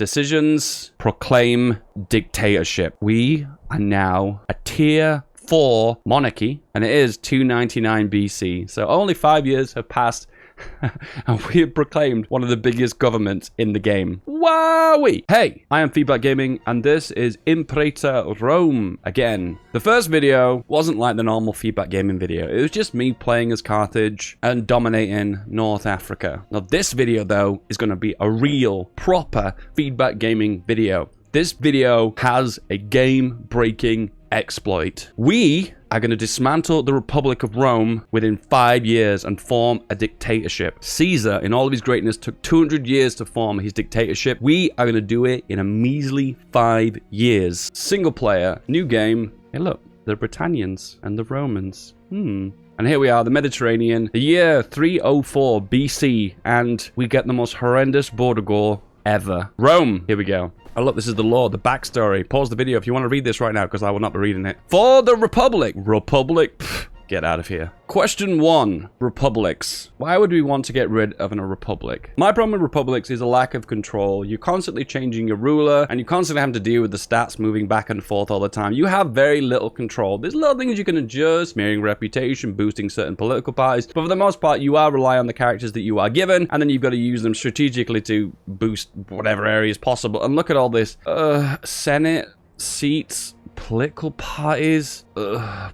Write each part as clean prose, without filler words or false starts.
Decisions. Proclaim dictatorship. We are now a tier 4 monarchy, and it is 299 BC. So only 5 years have passed, and we have proclaimed one of the biggest governments in the game. Wowee! Hey, I am FeedBackGaming, and this is Imperator Rome again. The first video wasn't like the normal FeedBackGaming video. It was just me playing as Carthage and dominating North Africa. Now this video, though, is going to be a real, proper FeedBackGaming video. This video has a game-breaking exploit. We are going to dismantle the Republic of Rome within 5 years and form a dictatorship. Caesar, in all of his greatness, took 200 years to form his dictatorship. We are going to do it in a measly 5 years. Single player, new game. Hey, look, the Britannians and the Romans. And here we are, the Mediterranean, the year 304 BC, and we get the most horrendous border war ever. Rome, here we go. Oh, look, this is the lore, the backstory. Pause the video if you want to read this right now, because I will not be reading it. For the Republic. Republic? Pfft, get out of here. Question 1. Republics. Why would we want to get rid of a republic? My problem with republics is a lack of control. You're constantly changing your ruler, and you constantly have to deal with the stats moving back and forth all the time. You have very little control. There's little things you can adjust, smearing reputation, boosting certain political parties, but for the most part, you are relying on the characters that you are given, and then you've got to use them strategically to boost whatever areas possible. And look at all this. Senate seats, political parties,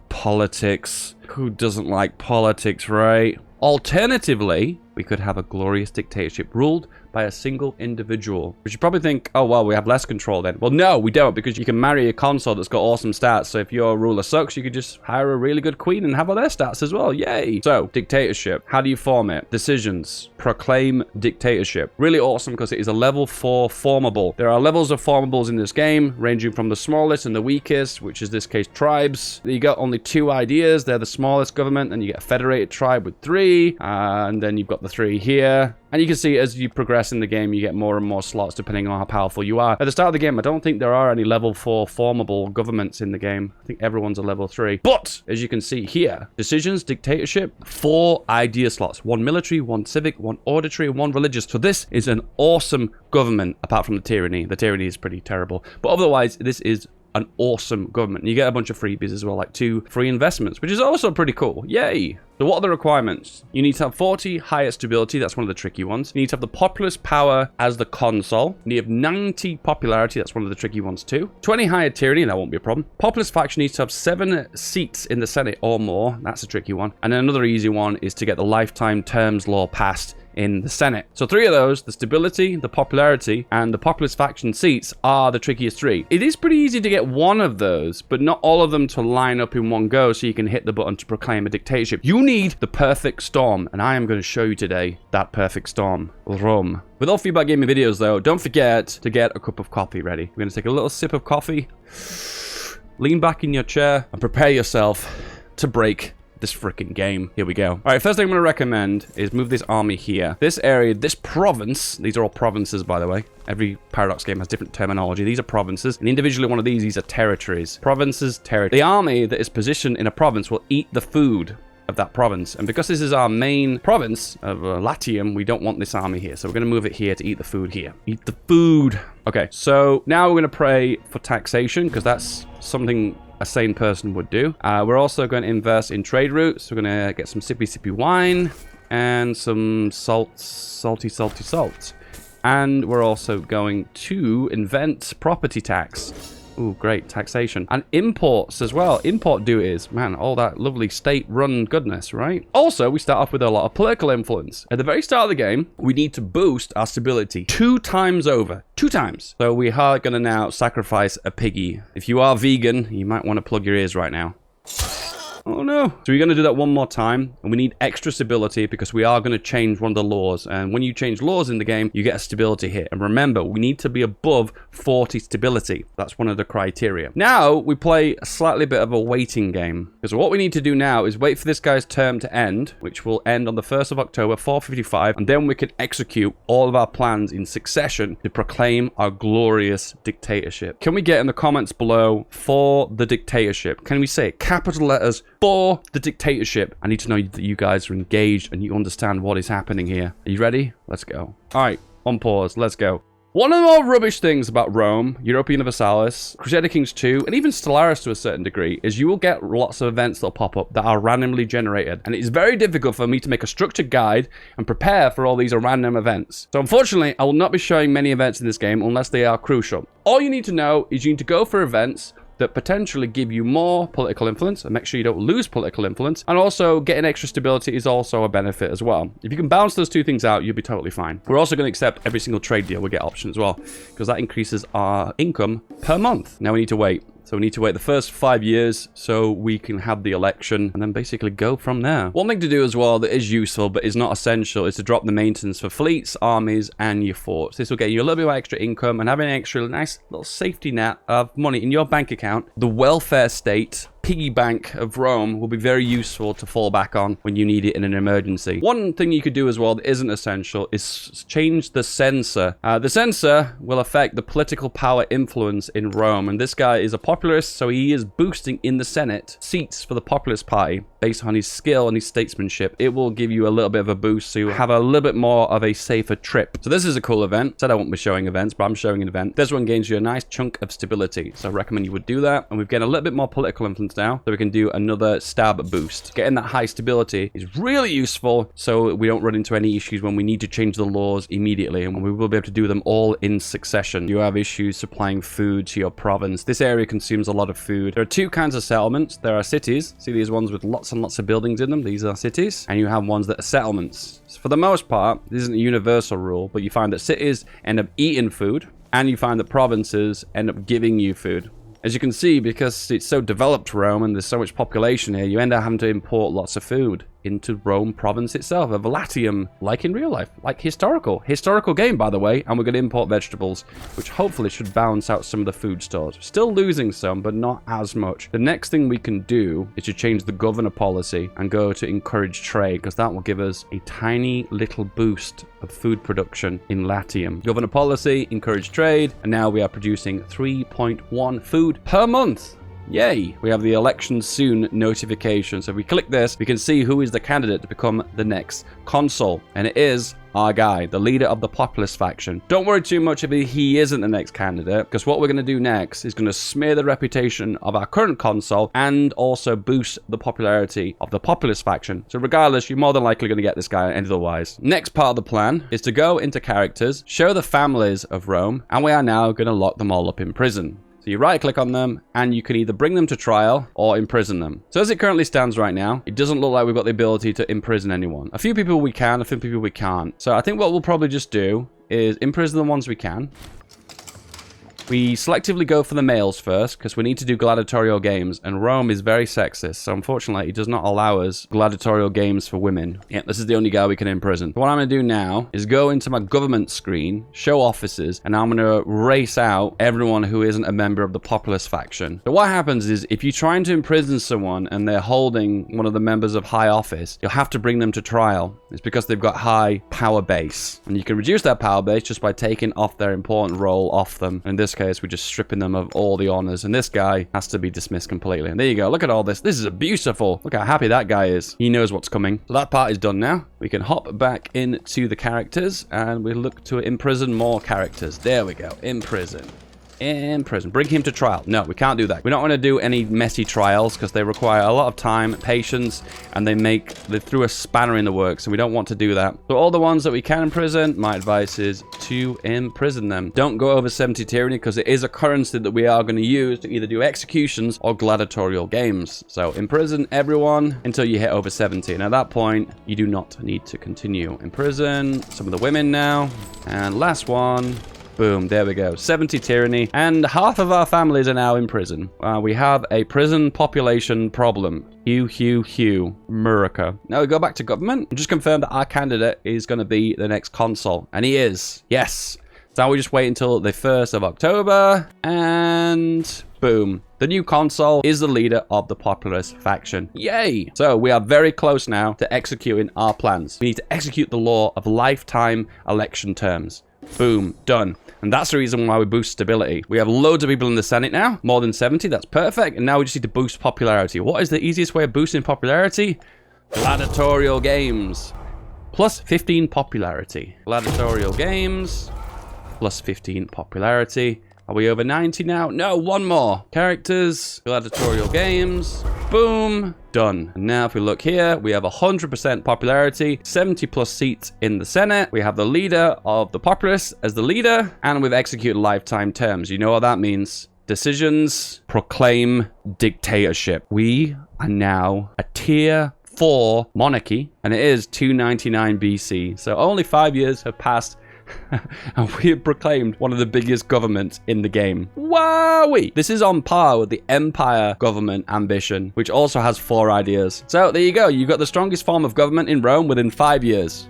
politics. Who doesn't like politics, right? Alternatively, we could have a glorious dictatorship ruled by a single individual. But you probably think, oh, well, we have less control then. Well, no, we don't, because you can marry a consort that's got awesome stats. So if your ruler sucks, you could just hire a really good queen and have all their stats as well. Yay. So, dictatorship. How do you form it? Decisions. Proclaim dictatorship. Really awesome because it is a level 4 formable. There are levels of formables in this game, ranging from the smallest and the weakest, which is this case tribes. You got only 2 ideas. They're the smallest government, and you get a federated tribe with 3. And then you've got the 3 here. And you can see as you progress in the game, you get more and more slots depending on how powerful you are. At the start of the game, I don't think there are any level 4 formable governments in the game. I think everyone's a level 3. But, as you can see here, decisions, dictatorship, 4 idea slots. 1 military, 1 civic, 1 auditory, and 1 religious. So this is an awesome government, apart from the tyranny. The tyranny is pretty terrible. But otherwise, this is an awesome government. You get a bunch of freebies as well, like 2 free investments, which is also pretty cool. Yay! So what are the requirements? You need to have 40 higher stability. That's one of the tricky ones. You need to have the populous power as the consul. You need to have 90 popularity. That's one of the tricky ones too. 20 higher tyranny. That won't be a problem. Populous faction needs to have 7 seats in the Senate or more. That's a tricky one. And then another easy one is to get the lifetime terms law passed in the Senate. So 3 of those, the stability, the popularity, and the populous faction seats are the trickiest 3. It is pretty easy to get one of those, but not all of them to line up in one go so you can hit the button to proclaim a dictatorship. You need the perfect storm, and I am going to show you today that perfect storm, Rome. With all FeedBackGaming videos though, don't forget to get a cup of coffee ready. We're going to take a little sip of coffee, lean back in your chair, and prepare yourself to break this freaking game. Here we go. All right, first thing I'm going to recommend is move this army here. This area, this province, these are all provinces, by the way. Every Paradox game has different terminology. These are provinces, and individually one of these are territories. Provinces, territories. The army that is positioned in a province will eat the food of that province. And because this is our main province of Latium, we don't want this army here. So we're going to move it here to eat the food here. Eat the food. Okay, so now we're going to pray for taxation, because that's something a sane person would do. We're also going to invest in trade routes. We're going to get some sippy wine and some salty salt. And we're also going to invent property tax. Ooh, great. Taxation. And imports as well. Import duties. Man, all that lovely state-run goodness, right? Also, we start off with a lot of political influence. At the very start of the game, we need to boost our stability 2 times over. 2 times. So we are going to now sacrifice a piggy. If you are vegan, you might want to plug your ears right now. Oh no. So we're going to do that one more time, and we need extra stability because we are going to change one of the laws. And when you change laws in the game, you get a stability hit. And remember, we need to be above 40 stability. That's one of the criteria. Now we play a slightly bit of a waiting game, because what we need to do now is wait for this guy's term to end, which will end on the 1st of October, 455, and then we can execute all of our plans in succession to proclaim our glorious dictatorship. Can we get in the comments below for the dictatorship? Can we say capital letters for the dictatorship? I need to know that you guys are engaged and you understand what is happening here. Are you ready? Let's go. All right, on pause. Let's go. One of the more rubbish things about Rome, Europa Universalis, Crusader Kings 2, and even Stellaris to a certain degree, is you will get lots of events that'll pop up that are randomly generated. And it is very difficult for me to make a structured guide and prepare for all these random events. So unfortunately, I will not be showing many events in this game unless they are crucial. All you need to know is you need to go for events that potentially give you more political influence and make sure you don't lose political influence. And also getting extra stability is also a benefit as well. If you can balance those two things out, you'll be totally fine. We're also going to accept every single trade deal. We get options as well, because that increases our income per month. Now we need to wait. So we need to wait the first 5 years so we can have the election and then basically go from there. One thing to do as well that is useful but is not essential is to drop the maintenance for fleets, armies, and your forts. This will get you a little bit of extra income and having an extra nice little safety net of money in your bank account. The welfare state piggy bank of Rome will be very useful to fall back on when you need it in an emergency. One thing you could do as well that isn't essential is change the censor. The censor will affect the political power influence in Rome, and this guy is a popularist, so he is boosting in the Senate seats for the populist party based on his skill and his statesmanship. It will give you a little bit of a boost to have a little bit more of a safer trip. So this is a cool event. Said I won't be showing events, but I'm showing an event. This one gains you a nice chunk of stability, so I recommend you would do that. And we've gained a little bit more political influence now, so we can do another stab boost. Getting that high stability is really useful, so we don't run into any issues when we need to change the laws immediately, and we will be able to do them all in succession. You have issues supplying food to your province. This area consumes a lot of food. There are two kinds of settlements. There are cities. See these ones with lots and lots of buildings in them? These are cities. And you have ones that are settlements. So for the most part, this isn't a universal rule, but you find that cities end up eating food, and you find that provinces end up giving you food. As you can see, because it's so developed, Rome, and there's so much population here, you end up having to import lots of food into Rome province itself. A Latium, like in real life, like historical game, by the way, and we're going to import vegetables, which hopefully should balance out some of the food stores. Still losing some, but not as much. The next thing we can do is to change the governor policy and go to encourage trade, because that will give us a tiny little boost of food production in Latium. Governor policy, encourage trade, and now we are producing 3.1 food per month. Yay! We have the election soon notification. So if we click this, we can see who is the candidate to become the next consul. And it is our guy, the leader of the populist faction. Don't worry too much if he isn't the next candidate, because what we're going to do next is going to smear the reputation of our current consul and also boost the popularity of the populist faction. So regardless, you're more than likely going to get this guy otherwise. Next part of the plan is to go into characters, show the families of Rome, and we are now going to lock them all up in prison. So you right click on them and you can either bring them to trial or imprison them. So as it currently stands right now, it doesn't look like we've got the ability to imprison anyone. A few people we can, a few people we can't. So I think what we'll probably just do is imprison the ones we can. We selectively go for the males first because we need to do gladiatorial games, and Rome is very sexist, so unfortunately it does not allow us gladiatorial games for women. Yeah, this is the only guy we can imprison. So what I'm going to do now is go into my government screen, show officers, and I'm going to race out everyone who isn't a member of the populist faction. So what happens is if you're trying to imprison someone and they're holding one of the members of high office, you'll have to bring them to trial. It's because they've got high power base, and you can reduce that power base just by taking off their important role off them. In this case, we're just stripping them of all the honors, and this guy has to be dismissed completely. And there you go. Look at all this. This is beautiful. Look how happy that guy is. He knows what's coming. So that part is done now. We can hop back into the characters and we look to imprison more characters. There we go. Imprison. Bring him to trial. No, we can't do that. We don't want to do any messy trials because they require a lot of time, patience, and they threw a spanner in the works, so we don't want to do that. So all the ones that we can imprison, my advice is to imprison them. Don't go over 70 tyranny because it is a currency that we are going to use to either do executions or gladiatorial games. So imprison everyone until you hit over 70. And at that point, you do not need to continue. Imprison some of the women now. And last one. Boom, there we go. 70 tyranny. And half of our families are now in prison. We have a prison population problem. Hugh, America. Now we go back to government and just confirm that our candidate is going to be the next consul. And he is. Yes. So now we just wait until the 1st of October. And boom. The new consul is the leader of the populist faction. Yay! So we are very close now to executing our plans. We need to execute the law of lifetime election terms. Boom, done. And that's the reason why we boost stability. We have loads of people in the Senate now, more than 70, that's perfect. And now we just need to boost popularity. What is the easiest way of boosting popularity? Gladiatorial games. Plus 15 popularity. Gladiatorial games. plus 15 popularity. Are we over 90 now? No, one more. Characters, gladiatorial games, boom, done. And now if we look here, we have 100% popularity, 70 plus seats in the Senate. We have the leader of the populace as the leader, and we've executed lifetime terms. You know what that means? Decisions proclaim dictatorship. We are now a tier 4 monarchy, and it is 299 BC. So only 5 years have passed and we have proclaimed one of the biggest governments in the game. Wowee! This is on par with the Empire government ambition, which also has 4 ideas. So there you go. You've got the strongest form of government in Rome within 5 years.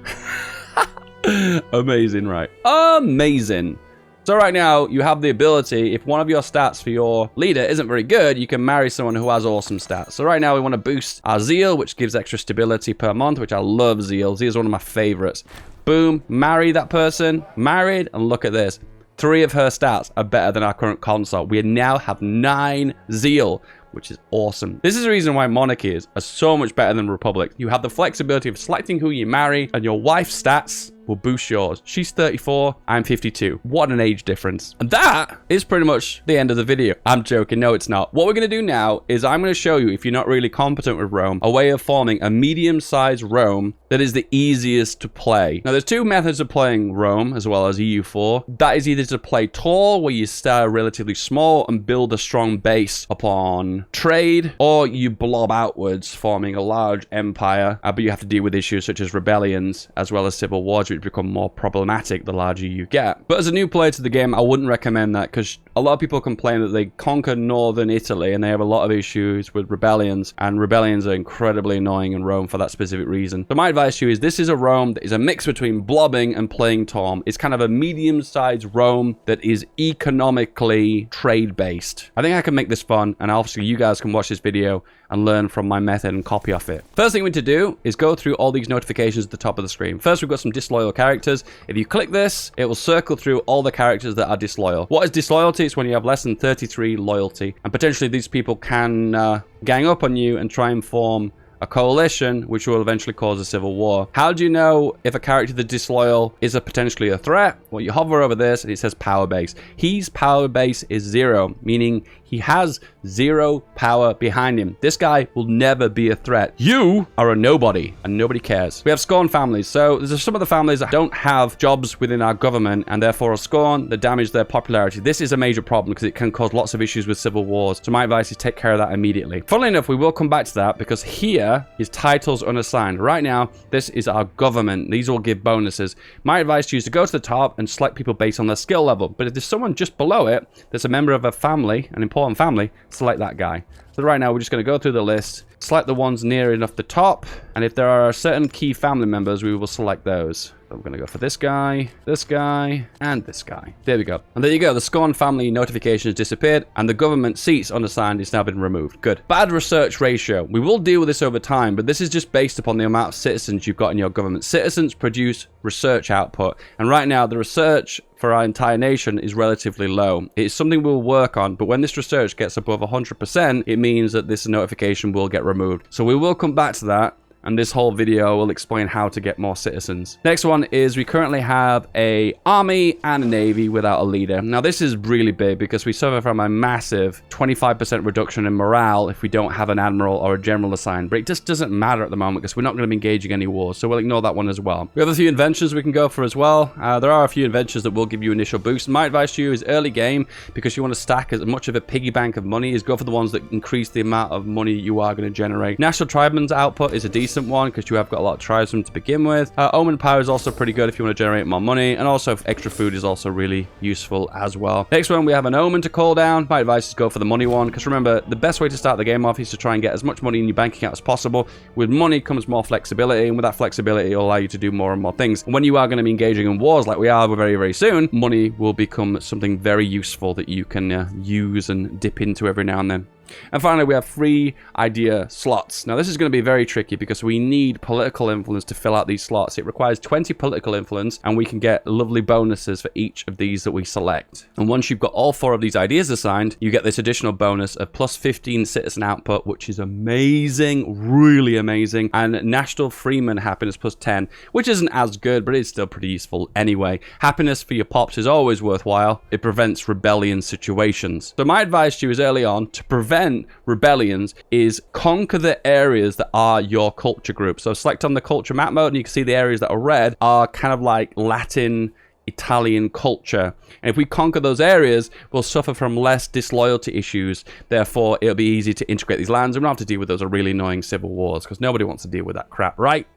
Amazing, right? Amazing. So right now, you have the ability, if one of your stats for your leader isn't very good, you can marry someone who has awesome stats. So right now, we want to boost our zeal, which gives extra stability per month, which I love zeal. Zeal is one of my favorites. Boom, marry that person, married, and look at this. 3 of her stats are better than our current consort. We now have 9 zeal, which is awesome. This is the reason why monarchies are so much better than republic. You have the flexibility of selecting who you marry, and your wife's stats will boost yours. She's 34, I'm 52. What an age difference. And that is pretty much the end of the video. I'm joking, no it's not. What we're gonna do now is I'm gonna show you, if you're not really competent with Rome, a way of forming a medium-sized Rome that is the easiest to play. Now there's 2 methods of playing Rome as well as EU4. That is either to play tall, where you start relatively small and build a strong base upon trade, or you blob outwards, forming a large empire, but you have to deal with issues such as rebellions as well as civil wars, which become more problematic the larger you get. But as a new player to the game, I wouldn't recommend that, because a lot of people complain that they conquer northern Italy and they have a lot of issues with rebellions, and rebellions are incredibly annoying in Rome for that specific reason. So my advice to you is, this is a Rome that is a mix between blobbing and playing Tom. It's kind of a medium-sized Rome that is economically trade-based. I think I can make this fun, and obviously you guys can watch this video and learn from my method and copy off it. First thing we need to do is go through all these notifications at the top of the screen. First, we've got some disloyal characters. If you click this, it will circle through all the characters that are disloyal. What is disloyalty? It's when you have less than 33 loyalty, and potentially these people can gang up on you and try and form a coalition, which will eventually cause a civil war. How do you know if a character that's disloyal is potentially a threat? Well, you hover over this and it says power base. His power base is 0, meaning he has 0 power behind him. This guy will never be a threat. You are a nobody, and nobody cares. We have scorn families. So there's some of the families that don't have jobs within our government, and therefore are scorn, that damage their popularity. This is a major problem because it can cause lots of issues with civil wars. So my advice is take care of that immediately. Funnily enough, we will come back to that, because here is titles unassigned. Right now, this is our government. These will give bonuses. My advice to you is to go to the top and select people based on their skill level. But if there's someone just below it that's a member of a family, an important family, select that guy. So right now, we're just going to go through the list, select the ones near enough the top, and if there are certain key family members, we will select those. So I'm going to go for this guy, and this guy. There we go. And there you go. The Scorn family notification has disappeared, and the government seats unassigned has now been removed. Good. Bad research ratio. We will deal with this over time, but this is just based upon the amount of citizens you've got in your government. Citizens produce research output, and right now the research for our entire nation is relatively low. It is something we'll work on, but when this research gets above 100%, it means that this notification will get removed. So we will come back to that, and this whole video will explain how to get more citizens. Next one is we currently have a army and a navy without a leader. Now this is really big because we suffer from a massive 25% reduction in morale if we don't have an admiral or a general assigned, but it just doesn't matter at the moment because we're not going to be engaging any wars, so we'll ignore that one as well. We have a few inventions we can go for as well. There are a few inventions that will give you initial boosts. My advice to you is early game, because you want to stack as much of a piggy bank of money, is go for the ones that increase the amount of money you are going to generate. National Tribesman's output is a decent one because you have got a lot of tribesmen to begin with. Omen power is also pretty good if you want to generate more money, and also extra food is also really useful as well. Next one, we have an omen to call down. My advice is go for the money one, because remember, the best way to start the game off is to try and get as much money in your bank account as possible. With money comes more flexibility, and with that flexibility, it'll allow you to do more and more things. And when you are going to be engaging in wars like we are very, very soon, money will become something very useful that you can use and dip into every now and then. And finally, we have 3 idea slots. Now, this is going to be very tricky because we need political influence to fill out these slots. It requires 20 political influence, and we can get lovely bonuses for each of these that we select. And once you've got all 4 of these ideas assigned, you get this additional bonus of plus 15 citizen output, which is amazing, really amazing, and national freeman happiness plus 10, which isn't as good, but it's still pretty useful anyway. Happiness for your pops is always worthwhile. It prevents rebellion situations. So my advice to you is early on, to prevent rebellions is conquer the areas that are your culture group. So select on the culture map mode, and you can see the areas that are red are kind of like Latin, Italian culture. And if we conquer those areas, we'll suffer from less disloyalty issues. Therefore, it'll be easy to integrate these lands, and we don't have to deal with those really annoying civil wars, because nobody wants to deal with that crap. Right?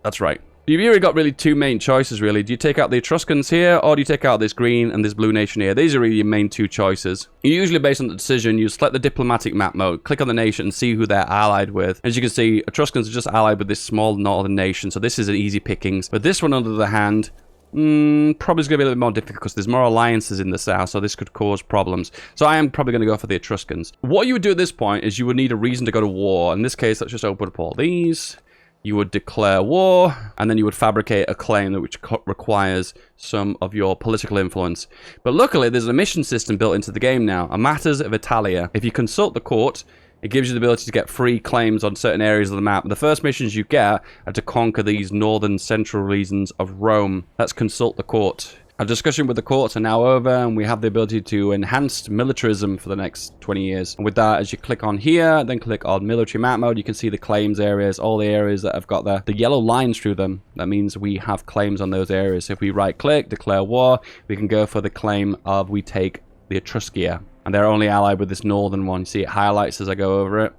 That's right. You've really got 2 main choices, really. Do you take out the Etruscans here, or do you take out this green and this blue nation here? These are really your main 2 choices. Usually based on the decision, you select the diplomatic map mode, click on the nation and see who they're allied with. As you can see, Etruscans are just allied with this small northern nation, so this is an easy pickings. But this one, on the other hand, probably is going to be a little bit more difficult because there's more alliances in the south, so this could cause problems. So I am probably going to go for the Etruscans. What you would do at this point is you would need a reason to go to war. In this case, let's just open up all these. You would declare war, and then you would fabricate a claim which requires some of your political influence. But luckily, there's a mission system built into the game now, a Matters of Italia. If you consult the court, it gives you the ability to get free claims on certain areas of the map. The first missions you get are to conquer these northern central regions of Rome. Let's consult the court. Our discussion with the courts are now over, and we have the ability to enhance militarism for the next 20 years. And with that, as you click on here, then click on military map mode, you can see the claims areas, all the areas that have got the yellow lines through them. That means we have claims on those areas. So if we right click, declare war, we can go for the claim of we take the Etruscia. And they're only allied with this northern one. You see it highlights as I go over it.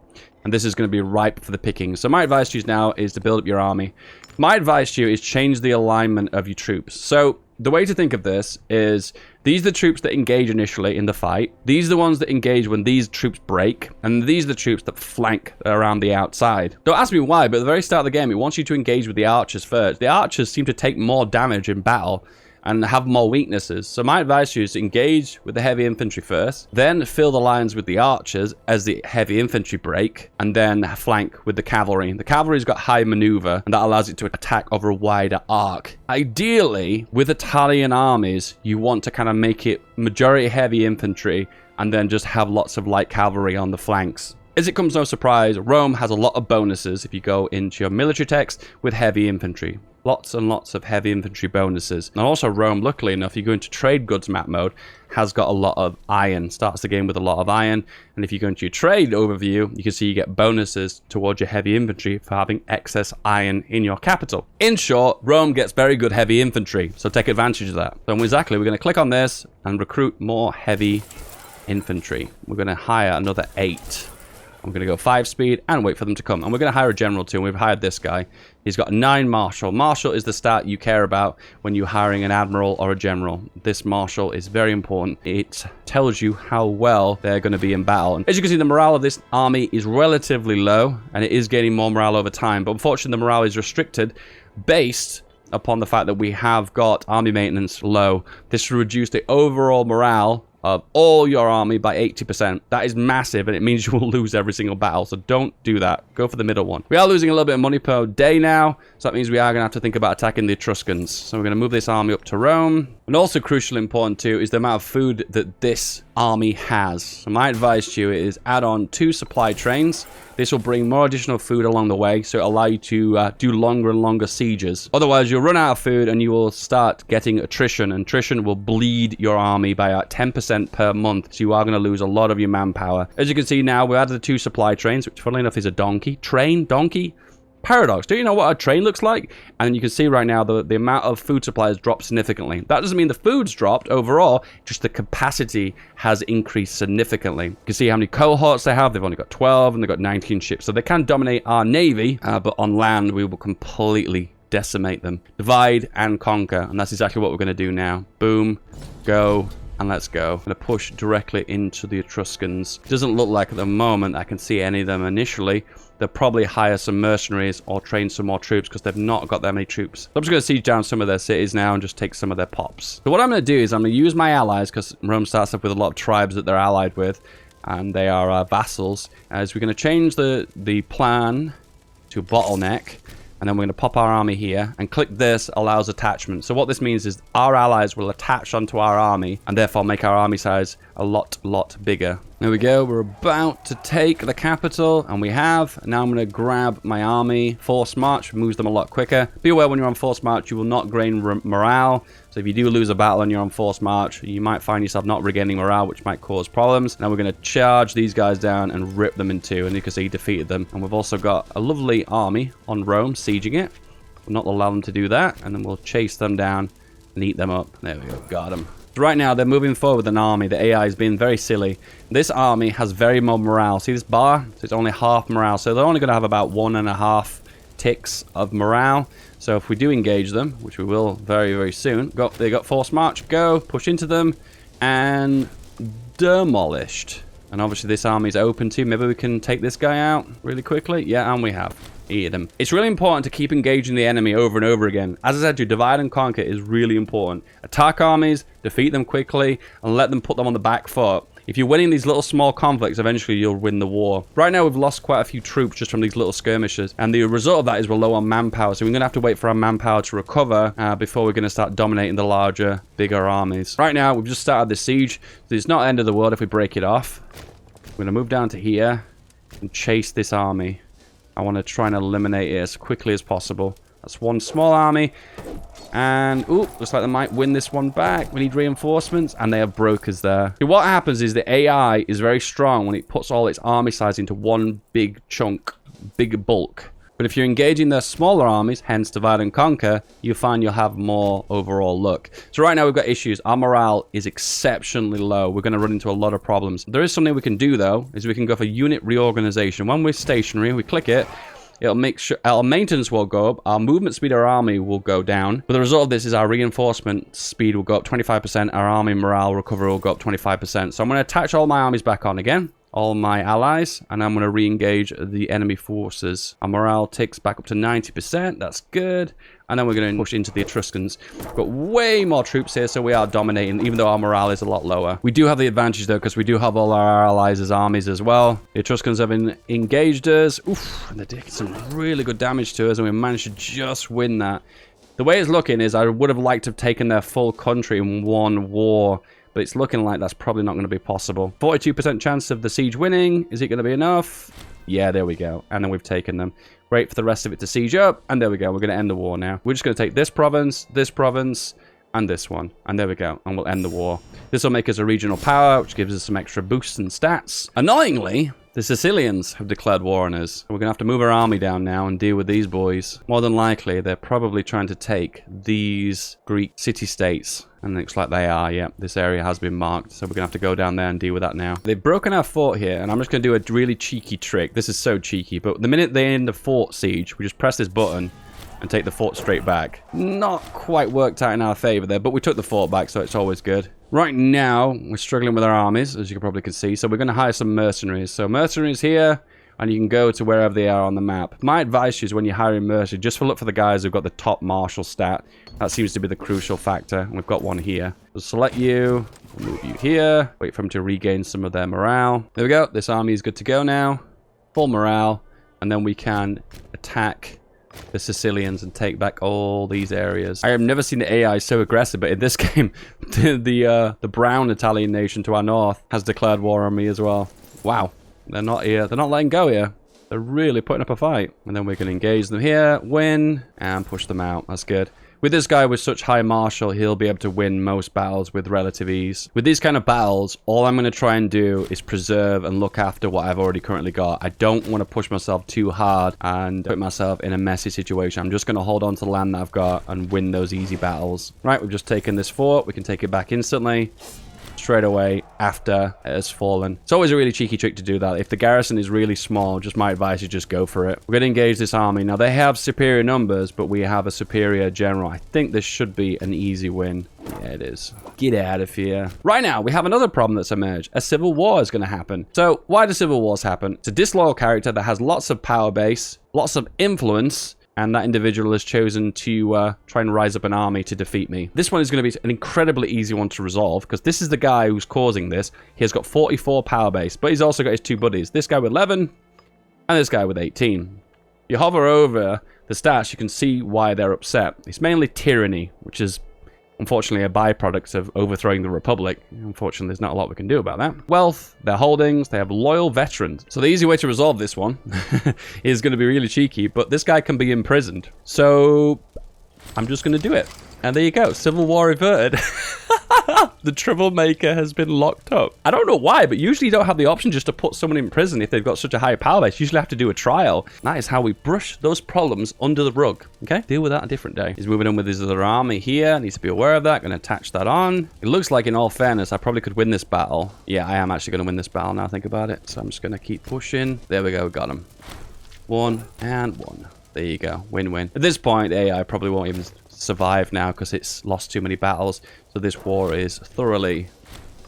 And this is going to be ripe for the picking. So my advice to you now is to build up your army. My advice to you is change the alignment of your troops. So the way to think of this is these are the troops that engage initially in the fight. These are the ones that engage when these troops break. And these are the troops that flank around the outside. Don't ask me why, but at the very start of the game, it wants you to engage with the archers first. The archers seem to take more damage in battle and have more weaknesses. So my advice to you is to engage with the heavy infantry first, then fill the lines with the archers as the heavy infantry break, and then flank with the cavalry. The cavalry's got high maneuver, and that allows it to attack over a wider arc. Ideally, with Italian armies, you want to kind of make it majority heavy infantry, and then just have lots of light cavalry on the flanks. As it comes no surprise, Rome has a lot of bonuses if you go into your military text with heavy infantry. Lots and lots of heavy infantry bonuses. And also Rome, luckily enough, you go into trade goods map mode, has got a lot of iron. Starts the game with a lot of iron. And if you go into your trade overview, you can see you get bonuses towards your heavy infantry for having excess iron in your capital. In short, Rome gets very good heavy infantry, so take advantage of that. So exactly, we're going to click on this and recruit more heavy infantry. We're going to hire another 8. I'm going to go 5 speed and wait for them to come. And we're going to hire a general too. And we've hired this guy. He's got 9 marshal. Marshal is the stat you care about when you're hiring an admiral or a general. This marshal is very important. It tells you how well they're going to be in battle. And as you can see, the morale of this army is relatively low, and it is gaining more morale over time. But unfortunately, the morale is restricted based upon the fact that we have got army maintenance low. This will reduce the overall morale of all your army by 80%. That is massive, and it means you will lose every single battle, so don't do that. Go for the middle one. We are losing a little bit of money per day now, so that means we are going to have to think about attacking the Etruscans. So we're going to move this army up to Rome. And also crucially important too is the amount of food that this army has. So my advice to you is add on 2 supply trains. This will bring more additional food along the way, so it'll allow you to do longer and longer sieges. Otherwise, you'll run out of food and you will start getting attrition, and attrition will bleed your army by about 10% per month, so you are going to lose a lot of your manpower. As you can see now, we added the 2 supply trains, which funnily enough is a donkey. Train? Donkey? Paradox. Do you know what a train looks like? And you can see right now the amount of food supply has dropped significantly. That doesn't mean the food's dropped overall, just the capacity has increased significantly. You can see how many cohorts they have. They've only got 12 and they've got 19 ships. So they can dominate our navy, but on land we will completely decimate them. Divide and conquer. And that's exactly what we're going to do now. Boom. Go. And let's go. I'm going to push directly into the Etruscans. It doesn't look like at the moment I can see any of them initially. They'll probably hire some mercenaries or train some more troops because they've not got that many troops. So I'm just going to siege down some of their cities now and just take some of their pops. So what I'm going to do is I'm going to use my allies, because Rome starts off with a lot of tribes that they're allied with. and they are our vassals. As we're going to change the plan to bottleneck, and then we're going to pop our army here, and click this allows attachment. So what this means is our allies will attach onto our army, and therefore make our army size a lot bigger. There we go. We're about to take the capital, and we have. Now I'm going to grab my army. Force march moves them a lot quicker. Be aware when you're on force march, you will not gain morale. So if you do lose a battle and you're on force march, you might find yourself not regaining morale, which might cause problems. Now we're going to charge these guys down and rip them in two, and you can see he defeated them. And we've also got a lovely army on Rome, sieging it. We'll not allow them to do that, and then we'll chase them down and eat them up. There we go, got them. Right now, they're moving forward with an army. The AI is being very silly. This army has very low morale. See this bar? So it's only half morale. So they're only going to have about 1.5 ticks of morale. So if we do engage them, which we will very soon, they got force march, go, push into them, and demolished. And obviously this army is open too. Maybe we can take this guy out really quickly. Yeah, and we have. Eat them. It's really important to keep engaging the enemy over and over again. As I said, to divide and conquer is really important. Attack armies, defeat them quickly, and let them put them on the back foot. If you're winning these little small conflicts, eventually you'll win the war. Right now, we've lost quite a few troops just from these little skirmishes. And the result of that is we're low on manpower. So we're going to have to wait for our manpower to recover before we're going to start dominating the larger, bigger armies. Right now, we've just started the siege. So it's not the end of the world if we break it off. We're going to move down to here and chase this army. I want to try and eliminate it as quickly as possible. That's one small army. And, ooh, looks like they might win this one back. We need reinforcements, and they have brokers there. See, what happens is the AI is very strong when it puts all its army size into one big chunk, big bulk. But if you're engaging their smaller armies, hence divide and conquer, you'll find you'll have more overall luck. So right now we've got issues. Our morale is exceptionally low. We're going to run into a lot of problems. There is something we can do, though, is we can go for unit reorganization. When we're stationary, we click it. It'll make sure our maintenance will go up, our movement speed of our army will go down. But the result of this is our reinforcement speed will go up 25%, our army morale recovery will go up 25%. So I'm going to attach all my armies back on again, all my allies, and I'm going to re-engage the enemy forces. Our morale ticks back up to 90%, that's good. And then we're going to push into the Etruscans. We've got way more troops here, so we are dominating, even though our morale is a lot lower. We do have the advantage, though, because we do have all our allies as armies as well. The Etruscans have engaged us. Oof, and they did some really good damage to us, and we managed to just win that. The way it's looking is I would have liked to have taken their full country in one war, but it's looking like that's probably not going to be possible. 42% chance of the siege winning. Is it going to be enough? Yeah, there we go. And then we've taken them. Wait for the rest of it to siege up, and there we go. We're going to end the war now. We're just going to take this province, and this one. And there we go. And we'll end the war. This will make us a regional power, which gives us some extra boosts and stats. Annoyingly, the Sicilians have declared war on us. We're going to have to move our army down now and deal with these boys. More than likely, they're probably trying to take these Greek city-states. And it looks like they are, yeah. This area has been marked, so we're going to have to go down there and deal with that now. They've broken our fort here, and I'm just going to do a really cheeky trick. This is so cheeky, but the minute they end the fort siege, we just press this button and take the fort straight back. Not quite worked out in our favor there, but we took the fort back, so it's always good. Right now, we're struggling with our armies, as you probably can see, so we're going to hire some mercenaries. So mercenaries here, and you can go to wherever they are on the map. My advice is when you're hiring mercenaries, just look for the guys who've got the top martial stat. That seems to be the crucial factor, and we've got one here. We'll select you, we'll move you here, wait for them to regain some of their morale. There we go, this army is good to go now. Full morale, and then we can attack the Sicilians and take back all these areas. I have never seen the AI so aggressive, but in this game, the brown Italian nation to our north has declared war on me as well. Wow. They're not here. They're not letting go here. They're really putting up a fight. And then we can engage them here, win, and push them out. That's good. With this guy with such high martial, he'll be able to win most battles with relative ease. With these kind of battles, all I'm going to try and do is preserve and look after what I've already currently got. I don't want to push myself too hard and put myself in a messy situation. I'm just going to hold on to the land that I've got and win those easy battles. Right, we've just taken this fort. We can take it back instantly. Straight away after it has fallen. It's always a really cheeky trick to do that. If the garrison is really small, just my advice is just go for it. We're going to engage this army. Now, they have superior numbers, but we have a superior general. I think this should be an easy win. Yeah, it is. Get out of here. Right now, we have another problem that's emerged. A civil war is going to happen. So, why do civil wars happen? It's a disloyal character that has lots of power base, lots of influence, and that individual has chosen to try and rise up an army to defeat me. This one is going to be an incredibly easy one to resolve, because this is the guy who's causing this. He has got 44 power base, but he's also got his two buddies. This guy with 11, and this guy with 18. You hover over the stats, you can see why they're upset. It's mainly tyranny, which is unfortunately a byproduct of overthrowing the Republic. Unfortunately, there's not a lot we can do about that. Wealth, their holdings, they have loyal veterans. So the easy way to resolve this one is going to be really cheeky, but this guy can be imprisoned. So I'm just going to do it. And there you go, civil war averted. The troublemaker has been locked up. I don't know why, but usually you don't have the option just to put someone in prison if they've got such a high power base. You usually have to do a trial. That is how we brush those problems under the rug. Okay, deal with that a different day. He's moving on with his other army here. Needs to be aware of that. Going to attach that on. It looks like, in all fairness, I probably could win this battle. Yeah, I am actually going to win this battle now I think about it. So I'm just going to keep pushing. There we go, got him. 1 and 1. There you go, win-win. At this point, AI probably won't even survive now because it's lost too many battles. So this war is thoroughly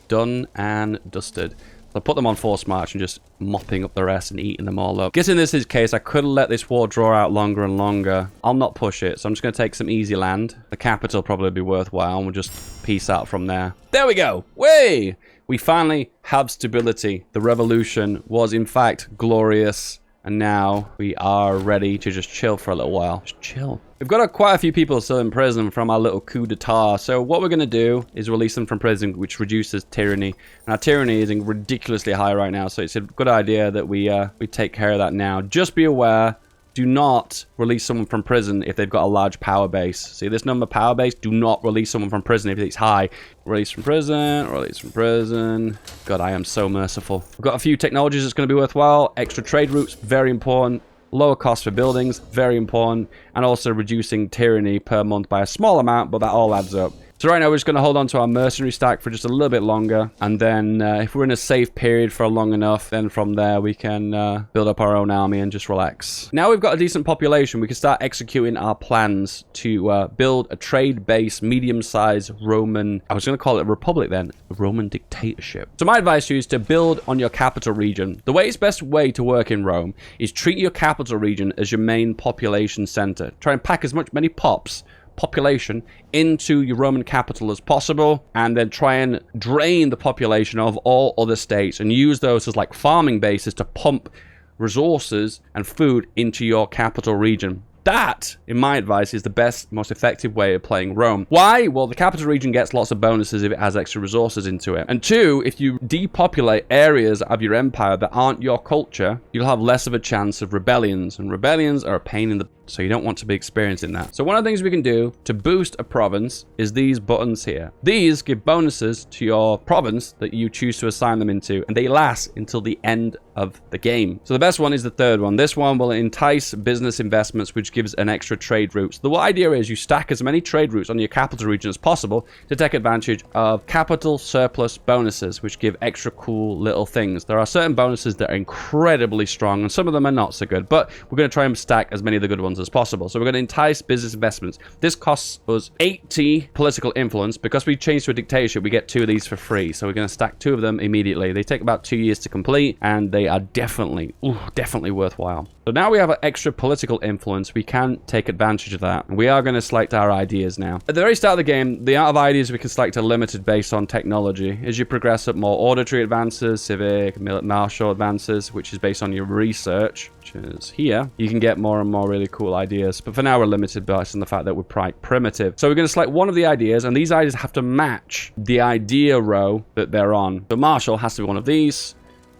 done and dusted. So I'll put them on forced march and just mopping up the rest and eating them all up. Guessing this is the case, I could let this war draw out longer and longer. I'll not push it, so I'm just going to take some easy land. The capital probably be worthwhile, and we'll just peace out from there. There we go! Way! We finally have stability. The revolution was in fact glorious. And now we are ready to just chill for a little while. Just chill. We've got quite a few people still in prison from our little coup d'etat. So what we're going to do is release them from prison, which reduces tyranny. And our tyranny is ridiculously high right now. So it's a good idea that we take care of that now. Just be aware. Do not release someone from prison if they've got a large power base. See this number power base? Do not release someone from prison if it's high. Release from prison, release from prison. God, I am so merciful. We've got a few technologies that's going to be worthwhile. Extra trade routes, very important. Lower cost for buildings, very important. And also reducing tyranny per month by a small amount, but that all adds up. So right now we're just going to hold on to our mercenary stack for just a little bit longer. And then if we're in a safe period for long enough, then from there we can build up our own army and just relax. Now we've got a decent population, we can start executing our plans to build a trade-based, medium-sized Roman, I was going to call it a republic then, a Roman dictatorship. So my advice to you is to build on your capital region. The best way to work in Rome is treat your capital region as your main population center. Try and pack as many population into your Roman capital as possible, and then try and drain the population of all other states and use those as like farming bases to pump resources and food into your capital region. That, in my advice, is the best, most effective way of playing Rome. Why? Well, the capital region gets lots of bonuses if it has extra resources into it. And two, if you depopulate areas of your empire that aren't your culture, you'll have less of a chance of rebellions. And rebellions are a pain in the... So you don't want to be experiencing that. So one of the things we can do to boost a province is these buttons here. These give bonuses to your province that you choose to assign them into, and they last until the end of the game. So the best one is the third one. This one will entice business investments, which gives an extra trade routes. The idea is you stack as many trade routes on your capital region as possible to take advantage of capital surplus bonuses, which give extra cool little things. There are certain bonuses that are incredibly strong, and some of them are not so good, but we're going to try and stack as many of the good ones as possible. So we're going to entice business investments. This costs us 80 political influence. Because we changed to a dictatorship, we get 2 of these for free. So we're going to stack 2 of them immediately. They take about 2 years to complete, and they are definitely worthwhile. So now we have an extra political influence. We can take advantage of that. We are going to select our ideas now. At the very start of the game, the amount of ideas we can select are limited based on technology. As you progress up, more auditory advances, civic, martial advances, which is based on your research, which is here, you can get more and more really cool ideas. But for now, we're limited based on the fact that we're quite primitive. So we're going to select one of the ideas, and these ideas have to match the idea row that they're on. So martial has to be one of these.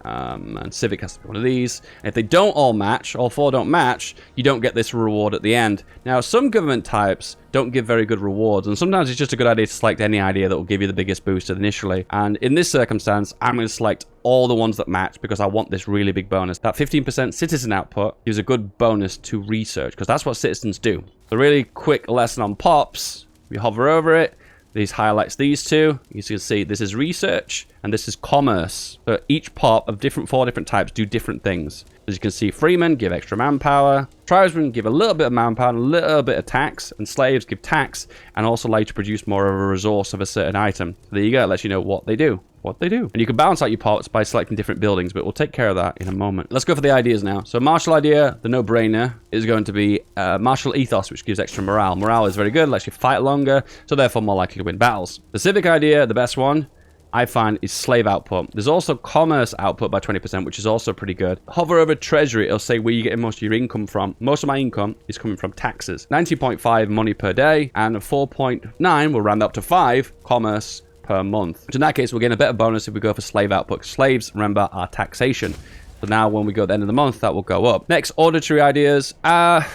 And civic has to be one of these. And if they don't all match, all 4 don't match, you don't get this reward at the end. Now, some government types don't give very good rewards, and sometimes it's just a good idea to select any idea that will give you the biggest boost initially. And in this circumstance, I'm going to select all the ones that match because I want this really big bonus. That 15% citizen output gives a good bonus to research, because that's what citizens do. A really quick lesson on pops. We hover over it. These highlights these 2. You can see this is research and this is commerce. So each pop of 4 different types do different things. As you can see, freemen give extra manpower. Tribesmen give a little bit of manpower and a little bit of tax. And slaves give tax and also allow you to produce more of a resource of a certain item. So there you go. It lets you know what they do. what they do. And you can balance out your pots by selecting different buildings, but we'll take care of that in a moment. Let's go for the ideas now. So martial idea, the no-brainer, is going to be martial ethos, which gives extra morale. Morale is very good, lets you fight longer, so therefore more likely to win battles. The civic idea, the best one, I find, is slave output. There's also commerce output by 20%, which is also pretty good. Hover over treasury, it'll say where you're getting most of your income from. Most of my income is coming from taxes. 90.5 money per day, and 4.9, we'll round up to 5, commerce per month. Which in that case, we'll gain a better bonus if we go for slave output. Slaves, remember, are taxation. So now when we go at the end of the month, that will go up. Next, auditory ideas.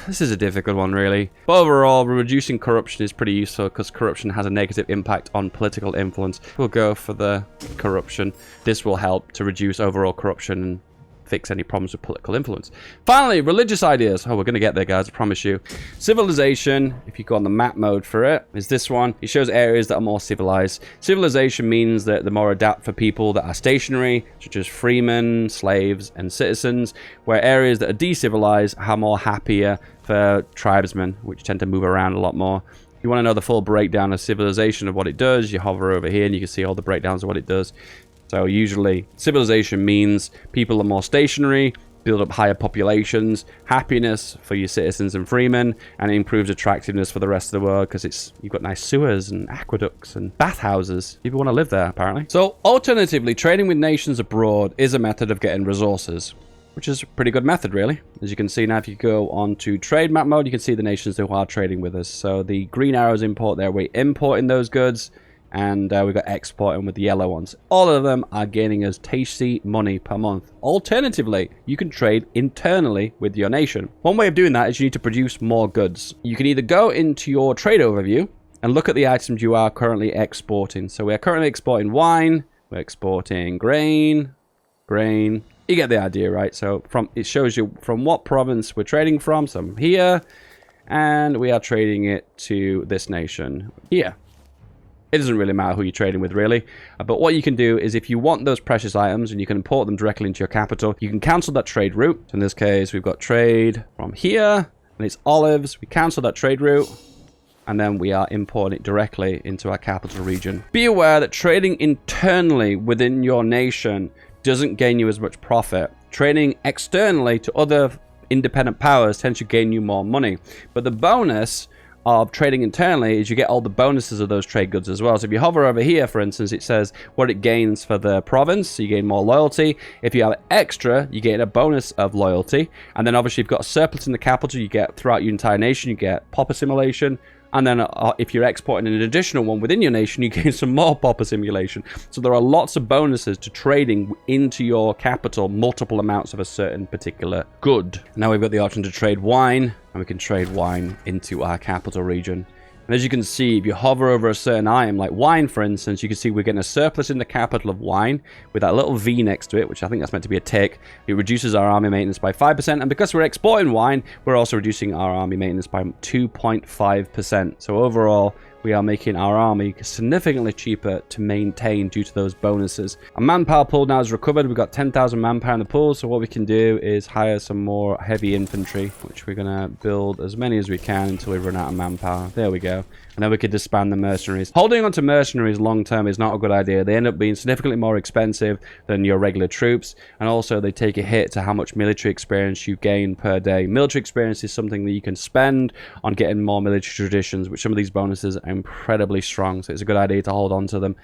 This is a difficult one, really. But overall, reducing corruption is pretty useful because corruption has a negative impact on political influence. We'll go for the corruption. This will help to reduce overall corruption and fix any problems with political influence. Finally, religious ideas. Oh, we're going to get there, guys, I promise you. Civilization, if you go on the map mode for it, is this one. It shows areas that are more civilized. Civilization means that they're more adapt for people that are stationary, such as freemen, slaves, and citizens, where areas that are decivilized are more happier for tribesmen, which tend to move around a lot more. If you want to know the full breakdown of civilization of what it does, you hover over here and you can see all the breakdowns of what it does. So usually civilization means people are more stationary, build up higher populations, happiness for your citizens and freemen, and it improves attractiveness for the rest of the world because you've got nice sewers and aqueducts and bathhouses. People want to live there, apparently. So alternatively, trading with nations abroad is a method of getting resources, which is a pretty good method, really. As you can see now, if you go on to trade map mode, you can see the nations who are trading with us. So the green arrows import there, we're importing those goods. And we've got exporting with the yellow ones. All of them are gaining us tasty money per month. Alternatively, you can trade internally with your nation. One way of doing that is you need to produce more goods. You can either go into your trade overview and look at the items you are currently exporting. So we're currently exporting wine, we're exporting grain. You get the idea, right? So it shows you from what province we're trading from. So I'm here, and we are trading it to this nation here. It doesn't really matter who you're trading with, really. But what you can do is if you want those precious items and you can import them directly into your capital, you can cancel that trade route. So in this case, we've got trade from here, and it's olives. We cancel that trade route, and then we are importing it directly into our capital region. Be aware that trading internally within your nation doesn't gain you as much profit. Trading externally to other independent powers tends to gain you more money. But the bonus of trading internally is you get all the bonuses of those trade goods as well. So if you hover over here, for instance, it says what it gains for the province. So you gain more loyalty. If you have extra, you get a bonus of loyalty. And then obviously you've got a surplus in the capital, you get throughout your entire nation, you get pop assimilation. And then if you're exporting an additional one within your nation, you gain some more pop assimilation. So there are lots of bonuses to trading into your capital multiple amounts of a certain particular good. Now we've got the option to trade wine, and we can trade wine into our capital region. And as you can see, if you hover over a certain item, like wine, for instance, you can see we're getting a surplus in the capital of wine with that little V next to it, which I think that's meant to be a tick. It reduces our army maintenance by 5%. And because we're exporting wine, we're also reducing our army maintenance by 2.5%. So overall, we are making our army significantly cheaper to maintain due to those bonuses. Our manpower pool now is recovered. We've got 10,000 manpower in the pool. So what we can do is hire some more heavy infantry, which we're going to build as many as we can until we run out of manpower. There we go. And then we could disband the mercenaries. Holding on to mercenaries long term is not a good idea. They end up being significantly more expensive than your regular troops. And also they take a hit to how much military experience you gain per day. Military experience is something that you can spend on getting more military traditions, which some of these bonuses are incredibly strong. So it's a good idea to hold on to them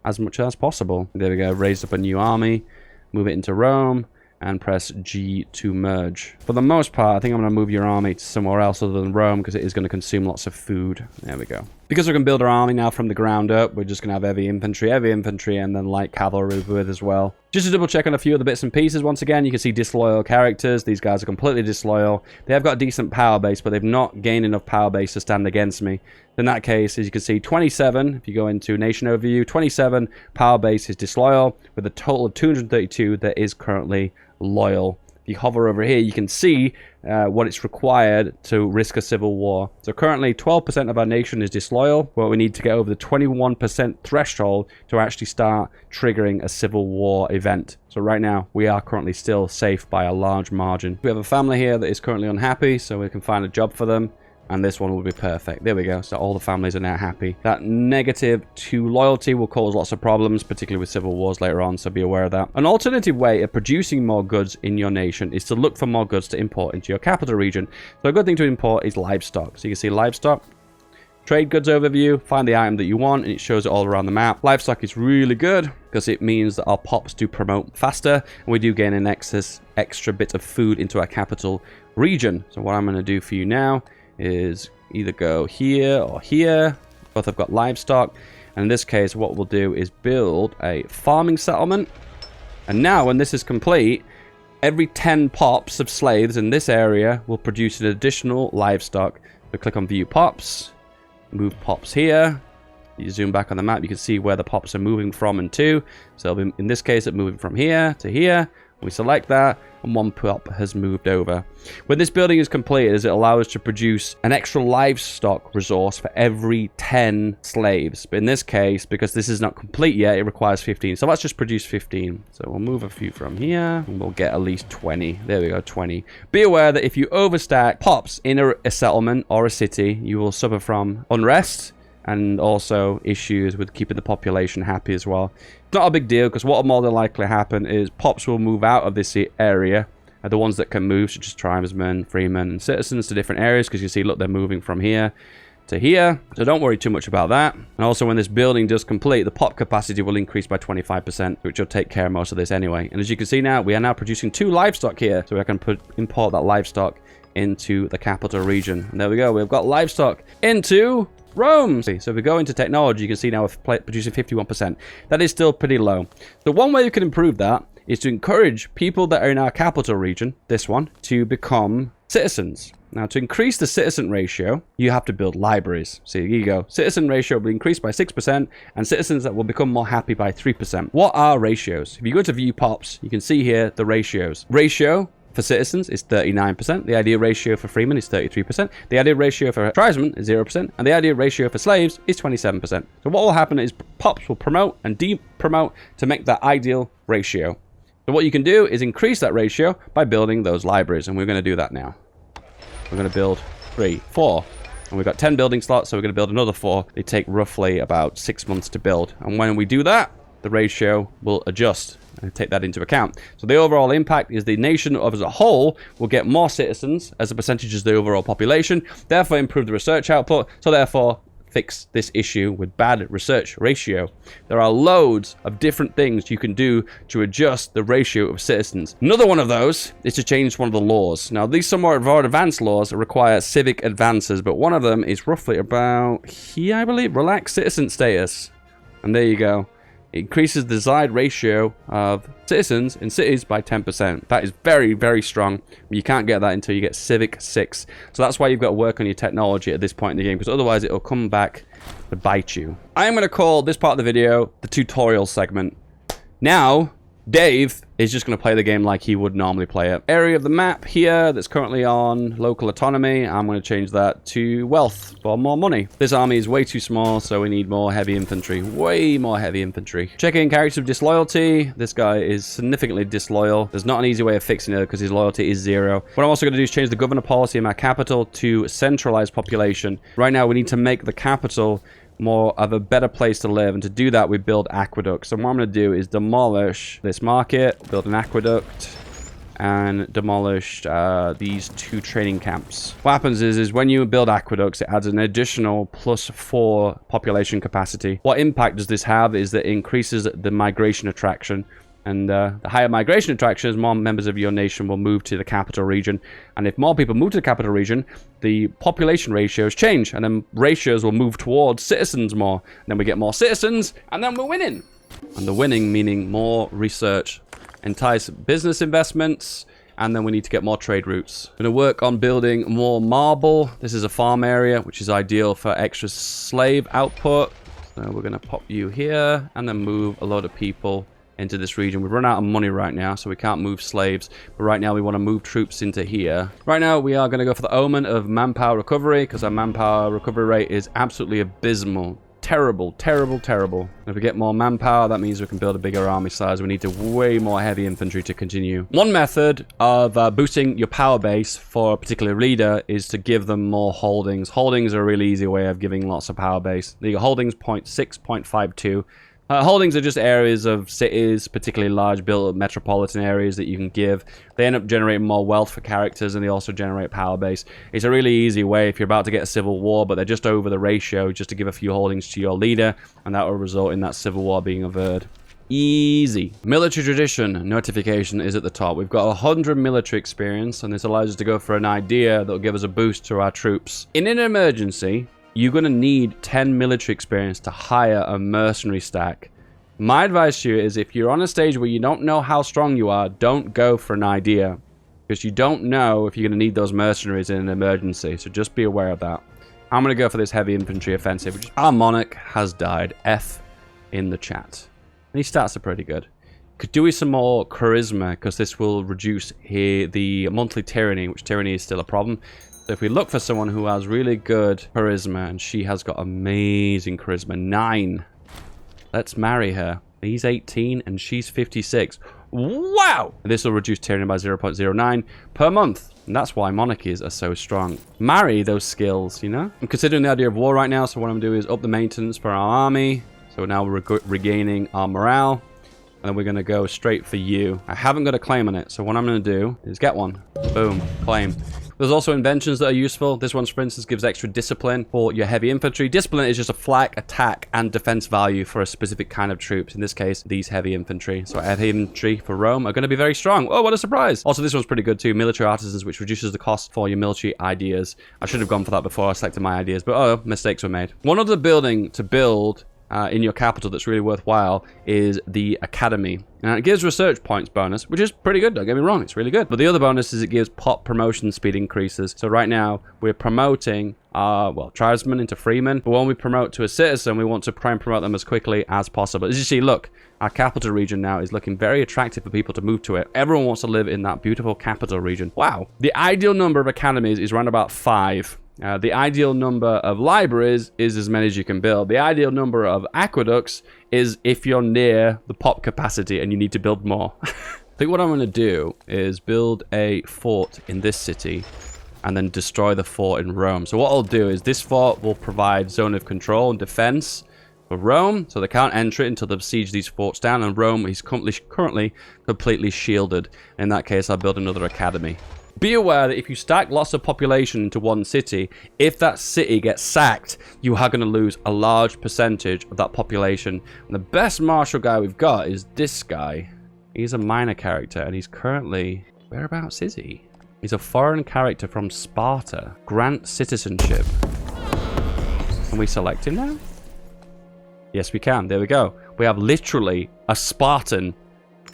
as much as possible. There we go. Raise up a new army. Move it into Rome. And press G to merge. For the most part, I think I'm going to move your army to somewhere else other than Rome because it is going to consume lots of food. There we go. Because we can build our army now from the ground up, we're just going to have heavy infantry, and then light cavalry with as well. Just to double check on a few of the bits and pieces, once again, you can see disloyal characters. These guys are completely disloyal. They have got a decent power base, but they've not gained enough power base to stand against me. In that case, as you can see, 27, if you go into nation overview, 27 power base is disloyal, with a total of 232 that is currently loyal. If you hover over here, you can see what it's required to risk a civil war. So currently 12% of our nation is disloyal, but we need to get over the 21% threshold to actually start triggering a civil war event. So right now we are currently still safe by a large margin. We have a family here that is currently unhappy, so we can find a job for them. and this one will be perfect. There we go. So all the families are now happy. That -2 loyalty will cause lots of problems, particularly with civil wars later on, so be aware of that. An alternative way of producing more goods in your nation is to look for more goods to import into your capital region. So a good thing to import is livestock. So you can see livestock. Trade goods overview, find the item that you want, and it shows it all around the map. Livestock is really good because it means that our pops do promote faster, and we do gain an extra bit of food into our capital region. So what I'm going to do for you now is either go here or here. Both have got livestock, and in this case, what we'll do is build a farming settlement. And now, when this is complete, every 10 pops of slaves in this area will produce an additional livestock. So click on View Pops. Move pops here. You zoom back on the map, you can see where the pops are moving from and to. So in this case, it's moving from here to here. We select that, and one pop has moved over. When this building is completed, it allows us to produce an extra livestock resource for every 10 slaves. But in this case, because this is not complete yet, it requires 15. So let's just produce 15. So we'll move a few from here, and we'll get at least 20. There we go, 20. Be aware that if you overstack pops in a settlement or a city, you will suffer from unrest, and also issues with keeping the population happy as well. It's not a big deal, because what will more than likely happen is pops will move out of this area. The ones that can move, such as tribesmen, freemen, and citizens, to different areas, because you see, look, they're moving from here to here. So don't worry too much about that. And also, when this building does complete, the pop capacity will increase by 25%, which will take care of most of this anyway. And as you can see now, we are now producing 2 livestock here, so I can import that livestock into the capital region. And there we go, we've got livestock into Rome. So if we go into technology, you can see now we're producing 51%. That is still pretty low. So one way you can improve that is to encourage people that are in our capital region, this one, to become citizens. Now, to increase the citizen ratio, you have to build libraries. So here you go. Citizen ratio will increase by 6%, and citizens that will become more happy by 3%. What are ratios? If you go to View Pops, you can see here the ratios. Ratio for citizens is 39%. The ideal ratio for freemen is 33%. The ideal ratio for tribesmen is 0%. And the ideal ratio for slaves is 27%. So what will happen is pops will promote and de-promote to make that ideal ratio. So what you can do is increase that ratio by building those libraries. And we're going to do that now. We're going to build 3, 4. And we've got 10 building slots, so we're going to build another 4. They take roughly about 6 months to build. And when we do that, the ratio will adjust and take that into account. So the overall impact is the nation as a whole will get more citizens as a percentage of the overall population, therefore improve the research output, so therefore fix this issue with bad research ratio. There are loads of different things you can do to adjust the ratio of citizens. Another one of those is to change one of the laws. Now, these somewhat advanced laws require civic advances, but one of them is roughly about here, I believe, relaxed citizen status. And there you go. It increases the desired ratio of citizens in cities by 10%. That is very, very strong. You can't get that until you get Civic 6. So that's why you've got to work on your technology at this point in the game, because otherwise it'll come back to bite you. I am going to call this part of the video the tutorial segment. Now, Dave is just going to play the game like he would normally play it. Area of the map here that's currently on local autonomy, I'm going to change that to wealth for more money. This army is way too small, so we need more heavy infantry. Way more heavy infantry. Checking character of disloyalty. This guy is significantly disloyal. There's not an easy way of fixing it because his loyalty is 0. What I'm also going to do is change the governor policy in my capital to centralized population. Right now, we need to make the capital more of a better place to live, and to do that we build aqueducts. And what I'm going to do is demolish this market, build an aqueduct, and demolish these 2 training camps. What happens is when you build aqueducts, it adds an additional +4 population capacity. What impact does this have is that it increases the migration attraction. And the higher migration attractions, more members of your nation will move to the capital region. And if more people move to the capital region, the population ratios change. And then ratios will move towards citizens more. And then we get more citizens, and then we're winning. And the winning meaning more research, entice business investments, and then we need to get more trade routes. I'm going to work on building more marble. This is a farm area, which is ideal for extra slave output. So we're going to pop you here, and then move a load of people into this region. We've run out of money right now, so we can't move slaves. But right now, we want to move troops into here. Right now, we are going to go for the omen of manpower recovery, because our manpower recovery rate is absolutely abysmal. Terrible, terrible, terrible. If we get more manpower, that means we can build a bigger army size. We need to way more heavy infantry to continue. One method of boosting your power base for a particular leader is to give them more holdings. Holdings are a really easy way of giving lots of power base. The holdings 0.6, 0.52. Holdings are just areas of cities, particularly large built metropolitan areas that you can give. They end up generating more wealth for characters, and they also generate power base. It's a really easy way if you're about to get a civil war, but they're just over the ratio, just to give a few holdings to your leader, and that will result in that civil war being averted. Easy. Military tradition notification is at the top. We've got 100 military experience, and this allows us to go for an idea that will give us a boost to our troops. In an emergency, you're going to need 10 military experience to hire a mercenary stack. My advice to you is if you're on a stage where you don't know how strong you are, don't go for an idea. Because you don't know if you're going to need those mercenaries in an emergency. So just be aware of that. I'm going to go for this heavy infantry offensive. Our monarch has died. F in the chat. And his stats are pretty good. Could do with some more charisma, because this will reduce here the monthly tyranny, which tyranny is still a problem. So if we look for someone who has really good charisma, and she has got amazing charisma, 9. Let's marry her. He's 18 and she's 56. Wow! This will reduce tyranny by 0.09 per month. And that's why monarchies are so strong. Marry those skills, you know? I'm considering the idea of war right now, so what I'm going to do is up the maintenance for our army. So now we're regaining our morale. And then we're going to go straight for you. I haven't got a claim on it, so what I'm going to do is get one. Boom. Claim. There's also inventions that are useful. This one, for instance, gives extra discipline for your heavy infantry. Discipline is just a flak, attack, and defense value for a specific kind of troops. In this case, these heavy infantry. So heavy infantry for Rome are going to be very strong. Oh, what a surprise. Also, this one's pretty good too. Military artisans, which reduces the cost for your military ideas. I should have gone for that before I selected my ideas, but oh, mistakes were made. One other building to build in your capital that's really worthwhile is the academy. Now it gives research points bonus, which is pretty good, don't get me wrong, it's really good. But the other bonus is it gives pop promotion speed increases. So right now we're promoting our, well, tribesmen into freemen, but when we promote to a citizen, we want to try and promote them as quickly as possible. As you see, look, our capital region now is looking very attractive for people to move to it. Everyone wants to live in that beautiful capital region. Wow. The ideal number of academies is around about 5. The ideal number of libraries is as many as you can build. The ideal number of aqueducts is if you're near the pop capacity and you need to build more. I think what I'm going to do is build a fort in this city and then destroy the fort in Rome. So what I'll do is this fort will provide zone of control and defense for Rome, so they can't enter it until they besiege these forts down, and Rome is currently completely shielded. In that case, I'll build another academy. Be aware that if you stack lots of population into one city, if that city gets sacked, you are going to lose a large percentage of that population. And the best martial guy we've got is this guy. He's a minor character, and he's currently... whereabouts is he? He's a foreign character from Sparta. Grant citizenship. Can we select him now? Yes, we can. There we go. We have literally a Spartan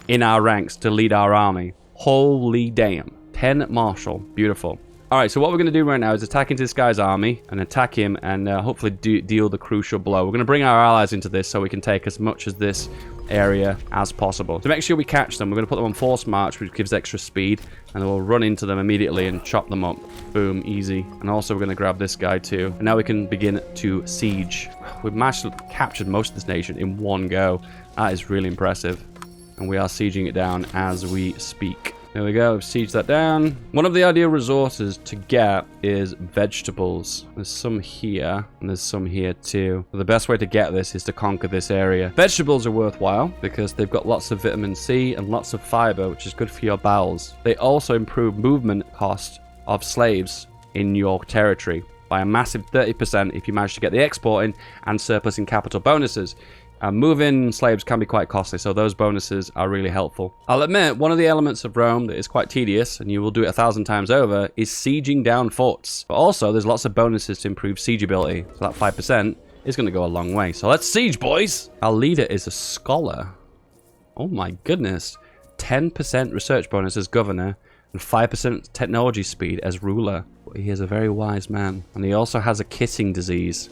in our ranks to lead our army. Holy damn. 10 martial. Beautiful. Alright, so what we're going to do right now is attack into this guy's army and attack him and hopefully deal the crucial blow. We're going to bring our allies into this so we can take as much of this area as possible. To make sure we catch them, we're going to put them on forced march, which gives extra speed, and then we'll run into them immediately and chop them up. Boom, easy. And also we're going to grab this guy too. And now we can begin to siege. We've managed to capture most of this nation in one go. That is really impressive. And we are sieging it down as we speak. There we go, we've sieged that down. One of the ideal resources to get is vegetables. There's some here, and there's some here too. But the best way to get this is to conquer this area. Vegetables are worthwhile because they've got lots of vitamin C and lots of fiber, which is good for your bowels. They also improve movement cost of slaves in your territory by a massive 30% if you manage to get the exporting and surplus in capital bonuses. Moving slaves can be quite costly, so those bonuses are really helpful. I'll admit, one of the elements of Rome that is quite tedious, and you will do it 1,000 times over, is sieging down forts. But also, there's lots of bonuses to improve siege ability, so that 5% is going to go a long way. So let's siege, boys! Our leader is a scholar. Oh my goodness. 10% research bonus as governor, and 5% technology speed as ruler. He is a very wise man. And he also has a kissing disease.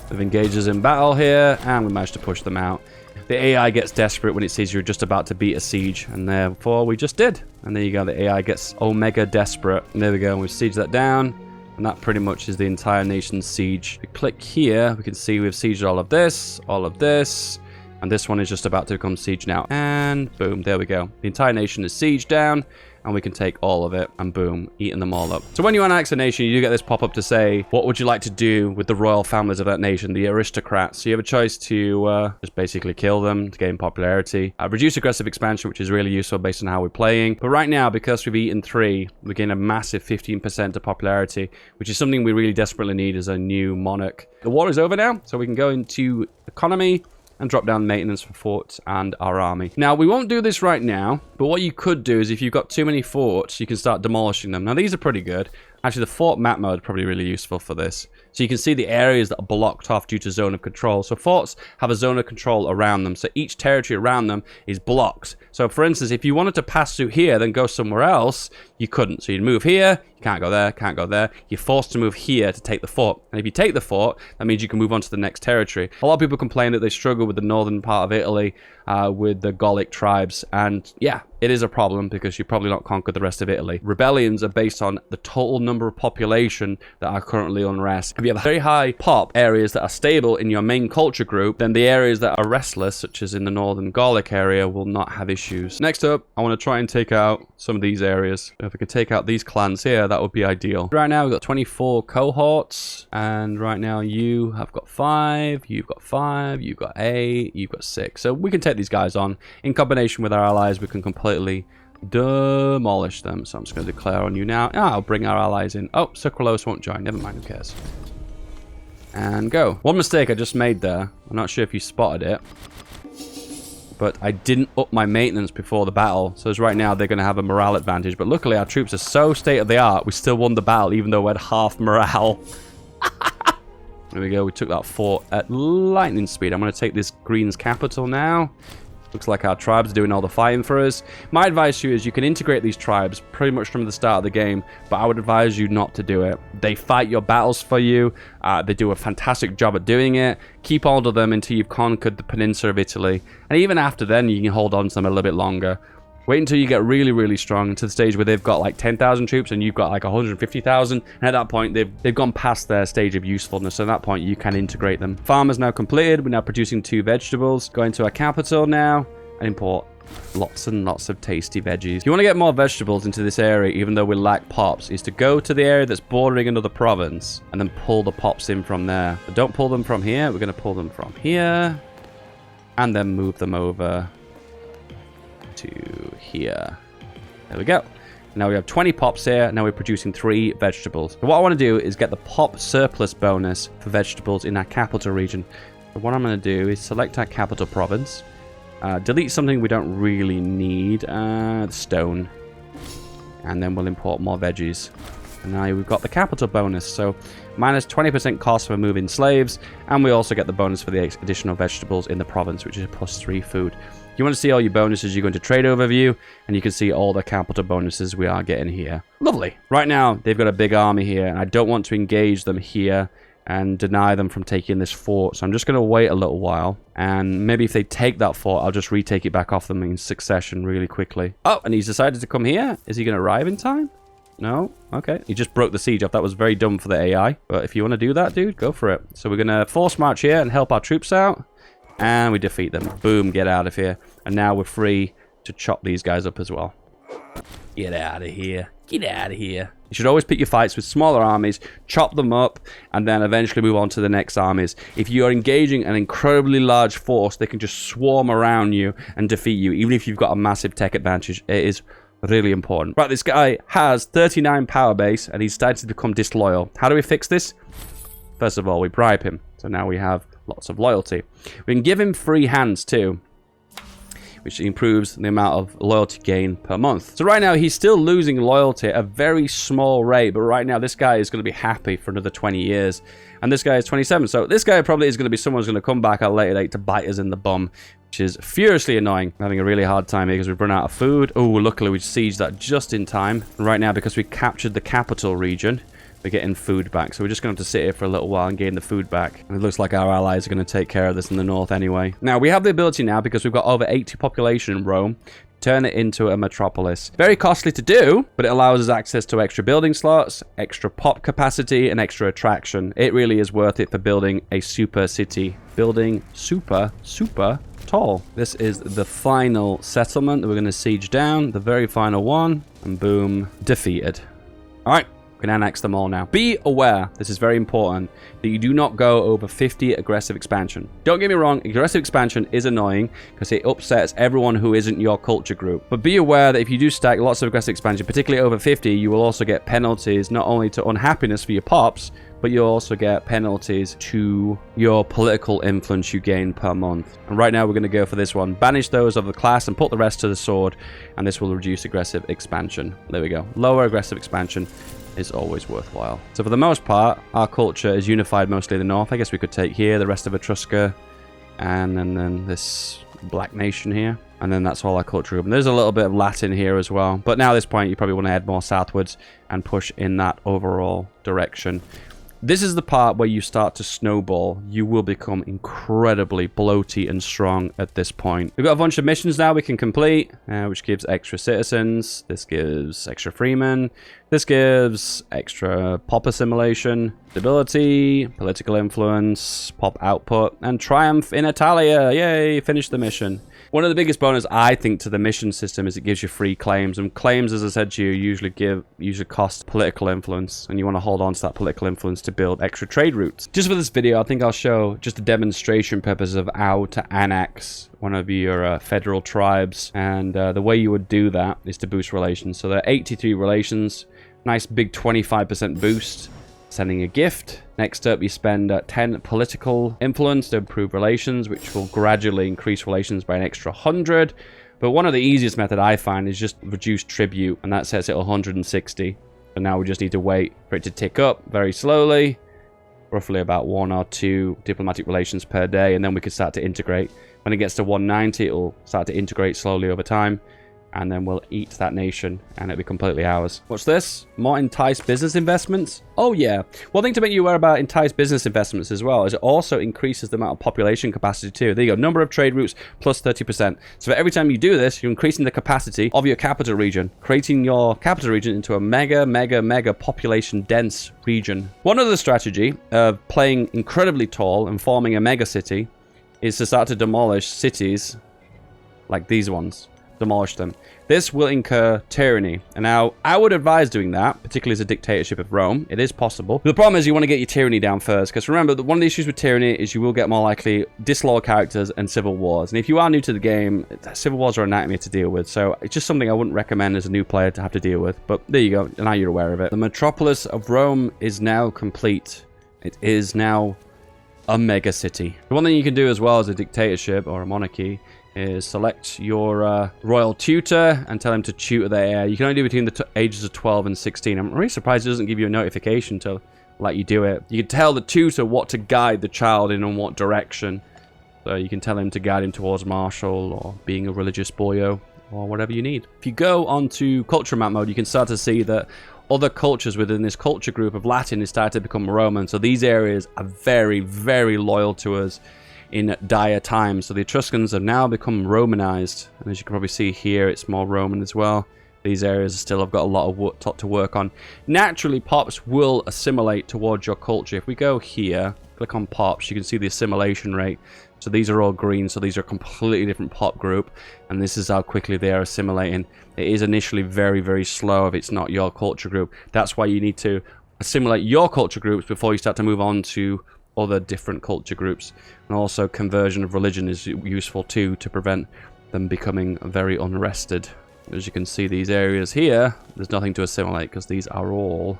They've engaged us in battle here, and we managed to push them out. The AI gets desperate when it sees you're just about to beat a siege, and therefore we just did. And there you go, the AI gets omega desperate. And there we go, and we've sieged that down. And that pretty much is the entire nation's siege. If we click here, we can see we've sieged all of this, and this one is just about to become siege now. And boom, there we go. The entire nation is sieged down, and we can take all of it, and boom, eating them all up. So when you annex a nation, you do get this pop-up to say, what would you like to do with the royal families of that nation, the aristocrats? So you have a choice to just basically kill them to gain popularity. Reduce aggressive expansion, which is really useful based on how we're playing. But right now, because we've eaten 3, we gain a massive 15% of popularity, which is something we really desperately need as a new monarch. The war is over now, so we can go into economy, and drop down maintenance for forts and our army. Now, we won't do this right now, but what you could do is if you've got too many forts, you can start demolishing them. Now, these are pretty good. Actually, the fort map mode is probably really useful for this. So you can see the areas that are blocked off due to zone of control. So forts have a zone of control around them. So each territory around them is blocked. So for instance, if you wanted to pass through here, then go somewhere else, you couldn't. So you'd move here, you can't go there, can't go there. You're forced to move here to take the fort. And if you take the fort, that means you can move on to the next territory. A lot of people complain that they struggle with the northern part of Italy with the Gallic tribes. And yeah, it is a problem because you've probably not conquered the rest of Italy. Rebellions are based on the total number of population that are currently unrest. If you have very high pop areas that are stable in your main culture group, then the areas that are restless, such as in the northern Gallic area, will not have issues. Next up, I want to try and take out some of these areas. If we could take out these clans here, that would be ideal. Right now, we've got 24 cohorts, and right now you have got 5, you've got 5, you've got 8, you've got 6. So we can take these guys on. In combination with our allies, we can completely demolish them. So I'm just going to declare on you now. I'll bring our allies in. Oh, Sucralose won't join. Never mind, who cares? And go. One mistake I just made there. I'm not sure if you spotted it, but I didn't up my maintenance before the battle. So as right now, they're going to have a morale advantage. But luckily, our troops are so state-of-the-art, we still won the battle, even though we had half morale. There we go. We took that fort at lightning speed. I'm going to take this Green's capital now. Looks like our tribes are doing all the fighting for us. My advice to you is you can integrate these tribes pretty much from the start of the game, but I would advise you not to do it. They fight your battles for you. They do a fantastic job at doing it. Keep hold of them until you've conquered the peninsula of Italy. And even after then, you can hold on to them a little bit longer. Wait until you get really, really strong to the stage where they've got like 10,000 troops and you've got like 150,000. And at that point, they've gone past their stage of usefulness. So at that point, you can integrate them. Farm is now completed. We're now producing 2 vegetables. Go into our capital now and import lots and lots of tasty veggies. If you want to get more vegetables into this area, even though we lack pops, is to go to the area that's bordering another province and then pull the pops in from there. But don't pull them from here. We're going to pull them from here and then move them over to here. There we go. Now we have 20 pops here. Now we're producing 3 vegetables. So what I want to do is get the pop surplus bonus for vegetables in our capital region. So what I'm going to do is select our capital province. Delete something we don't really need. Stone. And then we'll import more veggies. And now we've got the capital bonus. So minus 20% cost for moving slaves. And we also get the bonus for the additional vegetables in the province, which is +3 food. If you want to see all your bonuses, you go into trade overview and you can see all the capital bonuses we are getting here. Lovely. Right now, they've got a big army here and I don't want to engage them here and deny them from taking this fort. So I'm just going to wait a little while. And maybe if they take that fort, I'll just retake it back off them in succession really quickly. Oh, and he's decided to come here. Is he going to arrive in time? No? Okay. He just broke the siege off. That was very dumb for the AI. But if you want to do that, dude, go for it. So we're going to force march here and help our troops out. And we defeat them. Boom, get out of here. And now we're free to chop these guys up as well. Get out of here. Get out of here. You should always pick your fights with smaller armies, chop them up, and then eventually move on to the next armies. If you are engaging an incredibly large force, they can just swarm around you and defeat you, even if you've got a massive tech advantage. It is really important. Right, this guy has 39 power base, and he's started to become disloyal. How do we fix this? First of all, we bribe him. So now we have lots of loyalty. We can give him free hands too, which improves the amount of loyalty gain per month. So right now, he's still losing loyalty at a very small rate, but right now, this guy is going to be happy for another 20 years. And this guy is 27, so this guy probably is going to be someone who's going to come back at a later date to bite us in the bum, which is furiously annoying. I'm having a really hard time here because we've run out of food. Oh, luckily, we sieged that just in time. And right now, because we captured the capital region, we're getting food back. So we're just going to have to sit here for a little while and gain the food back. And it looks like our allies are going to take care of this in the north anyway. Now, we have the ability now, because we've got over 80 population in Rome, turn it into a metropolis. Very costly to do, but it allows us access to extra building slots, extra pop capacity, and extra attraction. It really is worth it for building a super city. Building super tall. This is the final settlement that we're going to siege down, the very final one, and boom, defeated. All right. Can annex them all now. Be aware, this is very important, that you do not go over 50 aggressive expansion. Don't get me wrong, aggressive expansion is annoying because it upsets everyone who isn't your culture group. But be aware that if you do stack lots of aggressive expansion, particularly over 50, you will also get penalties not only to unhappiness for your pops, but you'll also get penalties to your political influence you gain per month. And right now we're going to go for this one. Banish those of the class and put the rest to the sword, and this will reduce aggressive expansion. There we go. Lower aggressive expansion is always worthwhile. So for the most part, our culture is unified mostly in the north. I guess we could take here the rest of Etrusca, and then this black nation here. And then that's all our culture group. And there's a little bit of Latin here as well. But now at this point, you probably want to head more southwards and push in that overall direction. This is the part where you start to snowball. You will become incredibly bloaty and strong at this point. We've got a bunch of missions now we can complete, which gives extra citizens. This gives extra freemen. This gives extra pop assimilation, stability, political influence, pop output, and triumph in Italia. Yay, finish the mission. One of the biggest bonus I think to the mission system is it gives you free claims, and claims, as I said to you, usually cost political influence, and you want to hold on to that political influence to build extra trade routes. Just for this video, I think I'll show just a demonstration purpose of how to annex one of your federal tribes, and the way you would do that is to boost relations. So there are 83 relations, nice big 25% boost. Sending a gift. Next up, you spend 10 political influence to improve relations, which will gradually increase relations by an extra 100. But one of the easiest method I find is just reduce tribute, and that sets it 160. So now we just need to wait for it to tick up very slowly, roughly about 1 or 2 diplomatic relations per day, and then we can start to integrate. When it gets to 190, it will start to integrate slowly over time, and then we'll eat that nation, and it'll be completely ours. What's this? More enticed business investments? Oh yeah. One thing to make you aware about enticed business investments as well is it also increases the amount of population capacity too. There you go, number of trade routes plus 30%. So for every time you do this, you're increasing the capacity of your capital region, creating your capital region into a mega population dense region. One other strategy of playing incredibly tall and forming a mega city is to start to demolish cities like these ones. Demolish them. This will incur tyranny. And now, I would advise doing that, particularly as a dictatorship of Rome. It is possible. But the problem is you want to get your tyranny down first, because remember, that one of the issues with tyranny is you will get more likely disloyal characters and civil wars. And if you are new to the game, civil wars are a nightmare to deal with. So it's just something I wouldn't recommend as a new player to have to deal with. But there you go. Now you're aware of it. The metropolis of Rome is now complete. It is now a mega city. The one thing you can do as well as a dictatorship or a monarchy is select your royal tutor and tell him to tutor their heir. You can only do between the ages of 12 and 16. I'm really surprised it doesn't give you a notification to let you do it. You can tell the tutor what to guide the child in and what direction. So you can tell him to guide him towards martial or being a religious boyo or whatever you need. If you go onto culture map mode, you can start to see that other cultures within this culture group of Latin is starting to become Roman. So these areas are very loyal to us in dire times. So the Etruscans have now become Romanized, and as you can probably see here, it's more Roman as well. These areas still have got a lot of work to work on. Naturally, pops will assimilate towards your culture. If we go here, click on pops, you can see the assimilation rate. So these are all green, so these are a completely different pop group, and this is how quickly they are assimilating. It is initially very slow if it's not your culture group. That's why you need to assimilate your culture groups before you start to move on to other different culture groups. And also conversion of religion is useful too, to prevent them becoming very unrested. As you can see, these areas here, there's nothing to assimilate because these are all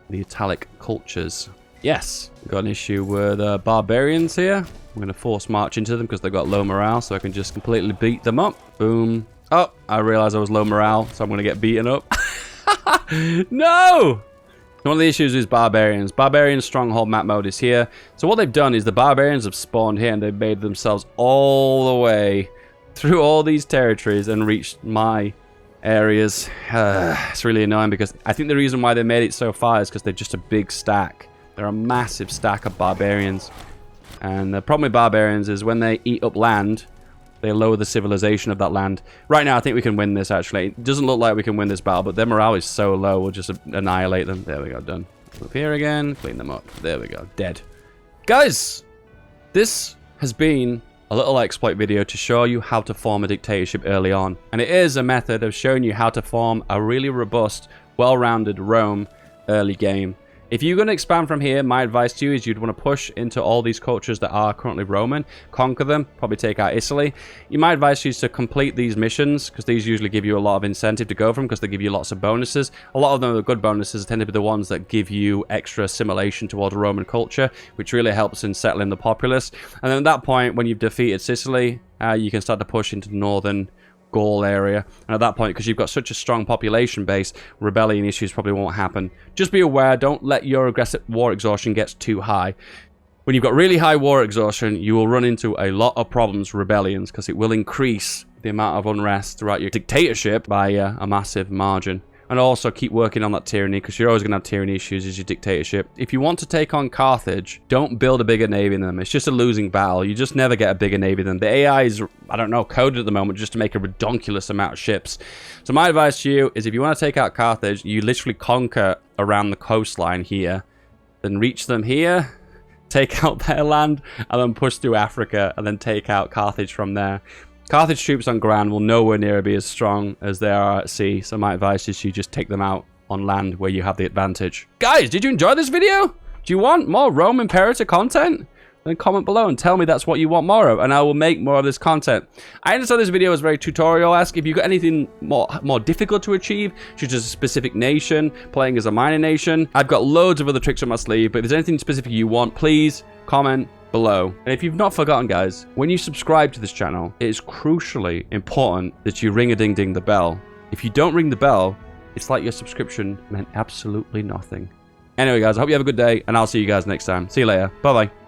the Italic cultures. Yes, we've got an issue with barbarians here. I'm going to force march into them because they've got low morale, so I can just completely beat them up. Boom. Oh, I realized I was low morale, so I'm going to get beaten up. No! One of the issues is barbarians. Barbarian stronghold map mode is here. So what they've done is the barbarians have spawned here and they've made themselves all the way through all these territories and reached my areas. It's really annoying because I think the reason why they made it so far is because they're just a big stack. They're a massive stack of barbarians. And the problem with barbarians is when they eat up land, they lower the civilization of that land. Right now, I think we can win this, actually. It doesn't look like we can win this battle, but their morale is so low, we'll just annihilate them. There we go, done. Up here again, clean them up. There we go, dead. Guys, this has been a little exploit video to show you how to form a dictatorship early on. And it is a method of showing you how to form a really robust, well-rounded Rome early game. If you're going to expand from here, my advice to you is you'd want to push into all these cultures that are currently Roman, conquer them, probably take out Italy. My advice to you is to complete these missions, because these usually give you a lot of incentive to go from, because they give you lots of bonuses. A lot of them are good bonuses, tend to be the ones that give you extra assimilation towards Roman culture, which really helps in settling the populace. And then at that point, when you've defeated Sicily, you can start to push into northern Gaul area, and at that point, because you've got such a strong population base, rebellion issues probably won't happen. Just be aware, don't let your aggressive war exhaustion get too high. When you've got really high war exhaustion, you will run into a lot of problems, rebellions, because it will increase the amount of unrest throughout your dictatorship by a massive margin. And also keep working on that tyranny, because you're always going to have tyranny issues as your dictatorship. If you want to take on Carthage, don't build a bigger navy than them. It's just a losing battle. You just never get a bigger navy than them. The AI is, I don't know, coded at the moment just to make a redonkulous amount of ships. So my advice to you is if you want to take out Carthage, you literally conquer around the coastline here, then reach them here, take out their land, and then push through Africa, and then take out Carthage from there. Carthage troops on ground will nowhere near be as strong as they are at sea, so my advice is you just take them out on land where you have the advantage. Guys, did you enjoy this video? Do you want more Rome Imperator content? Then comment below and tell me that's what you want more of, and I will make more of this content. I understand this video is very tutorial-esque. If you've got anything more difficult to achieve, such as a specific nation, playing as a minor nation, I've got loads of other tricks on my sleeve, but if there's anything specific you want, please comment below. And if you've not forgotten, guys, when you subscribe to this channel, it is crucially important that you ring-a-ding-ding the bell. If you don't ring the bell, it's like your subscription meant absolutely nothing. Anyway, guys, I hope you have a good day, and I'll see you guys next time. See you later. Bye-bye.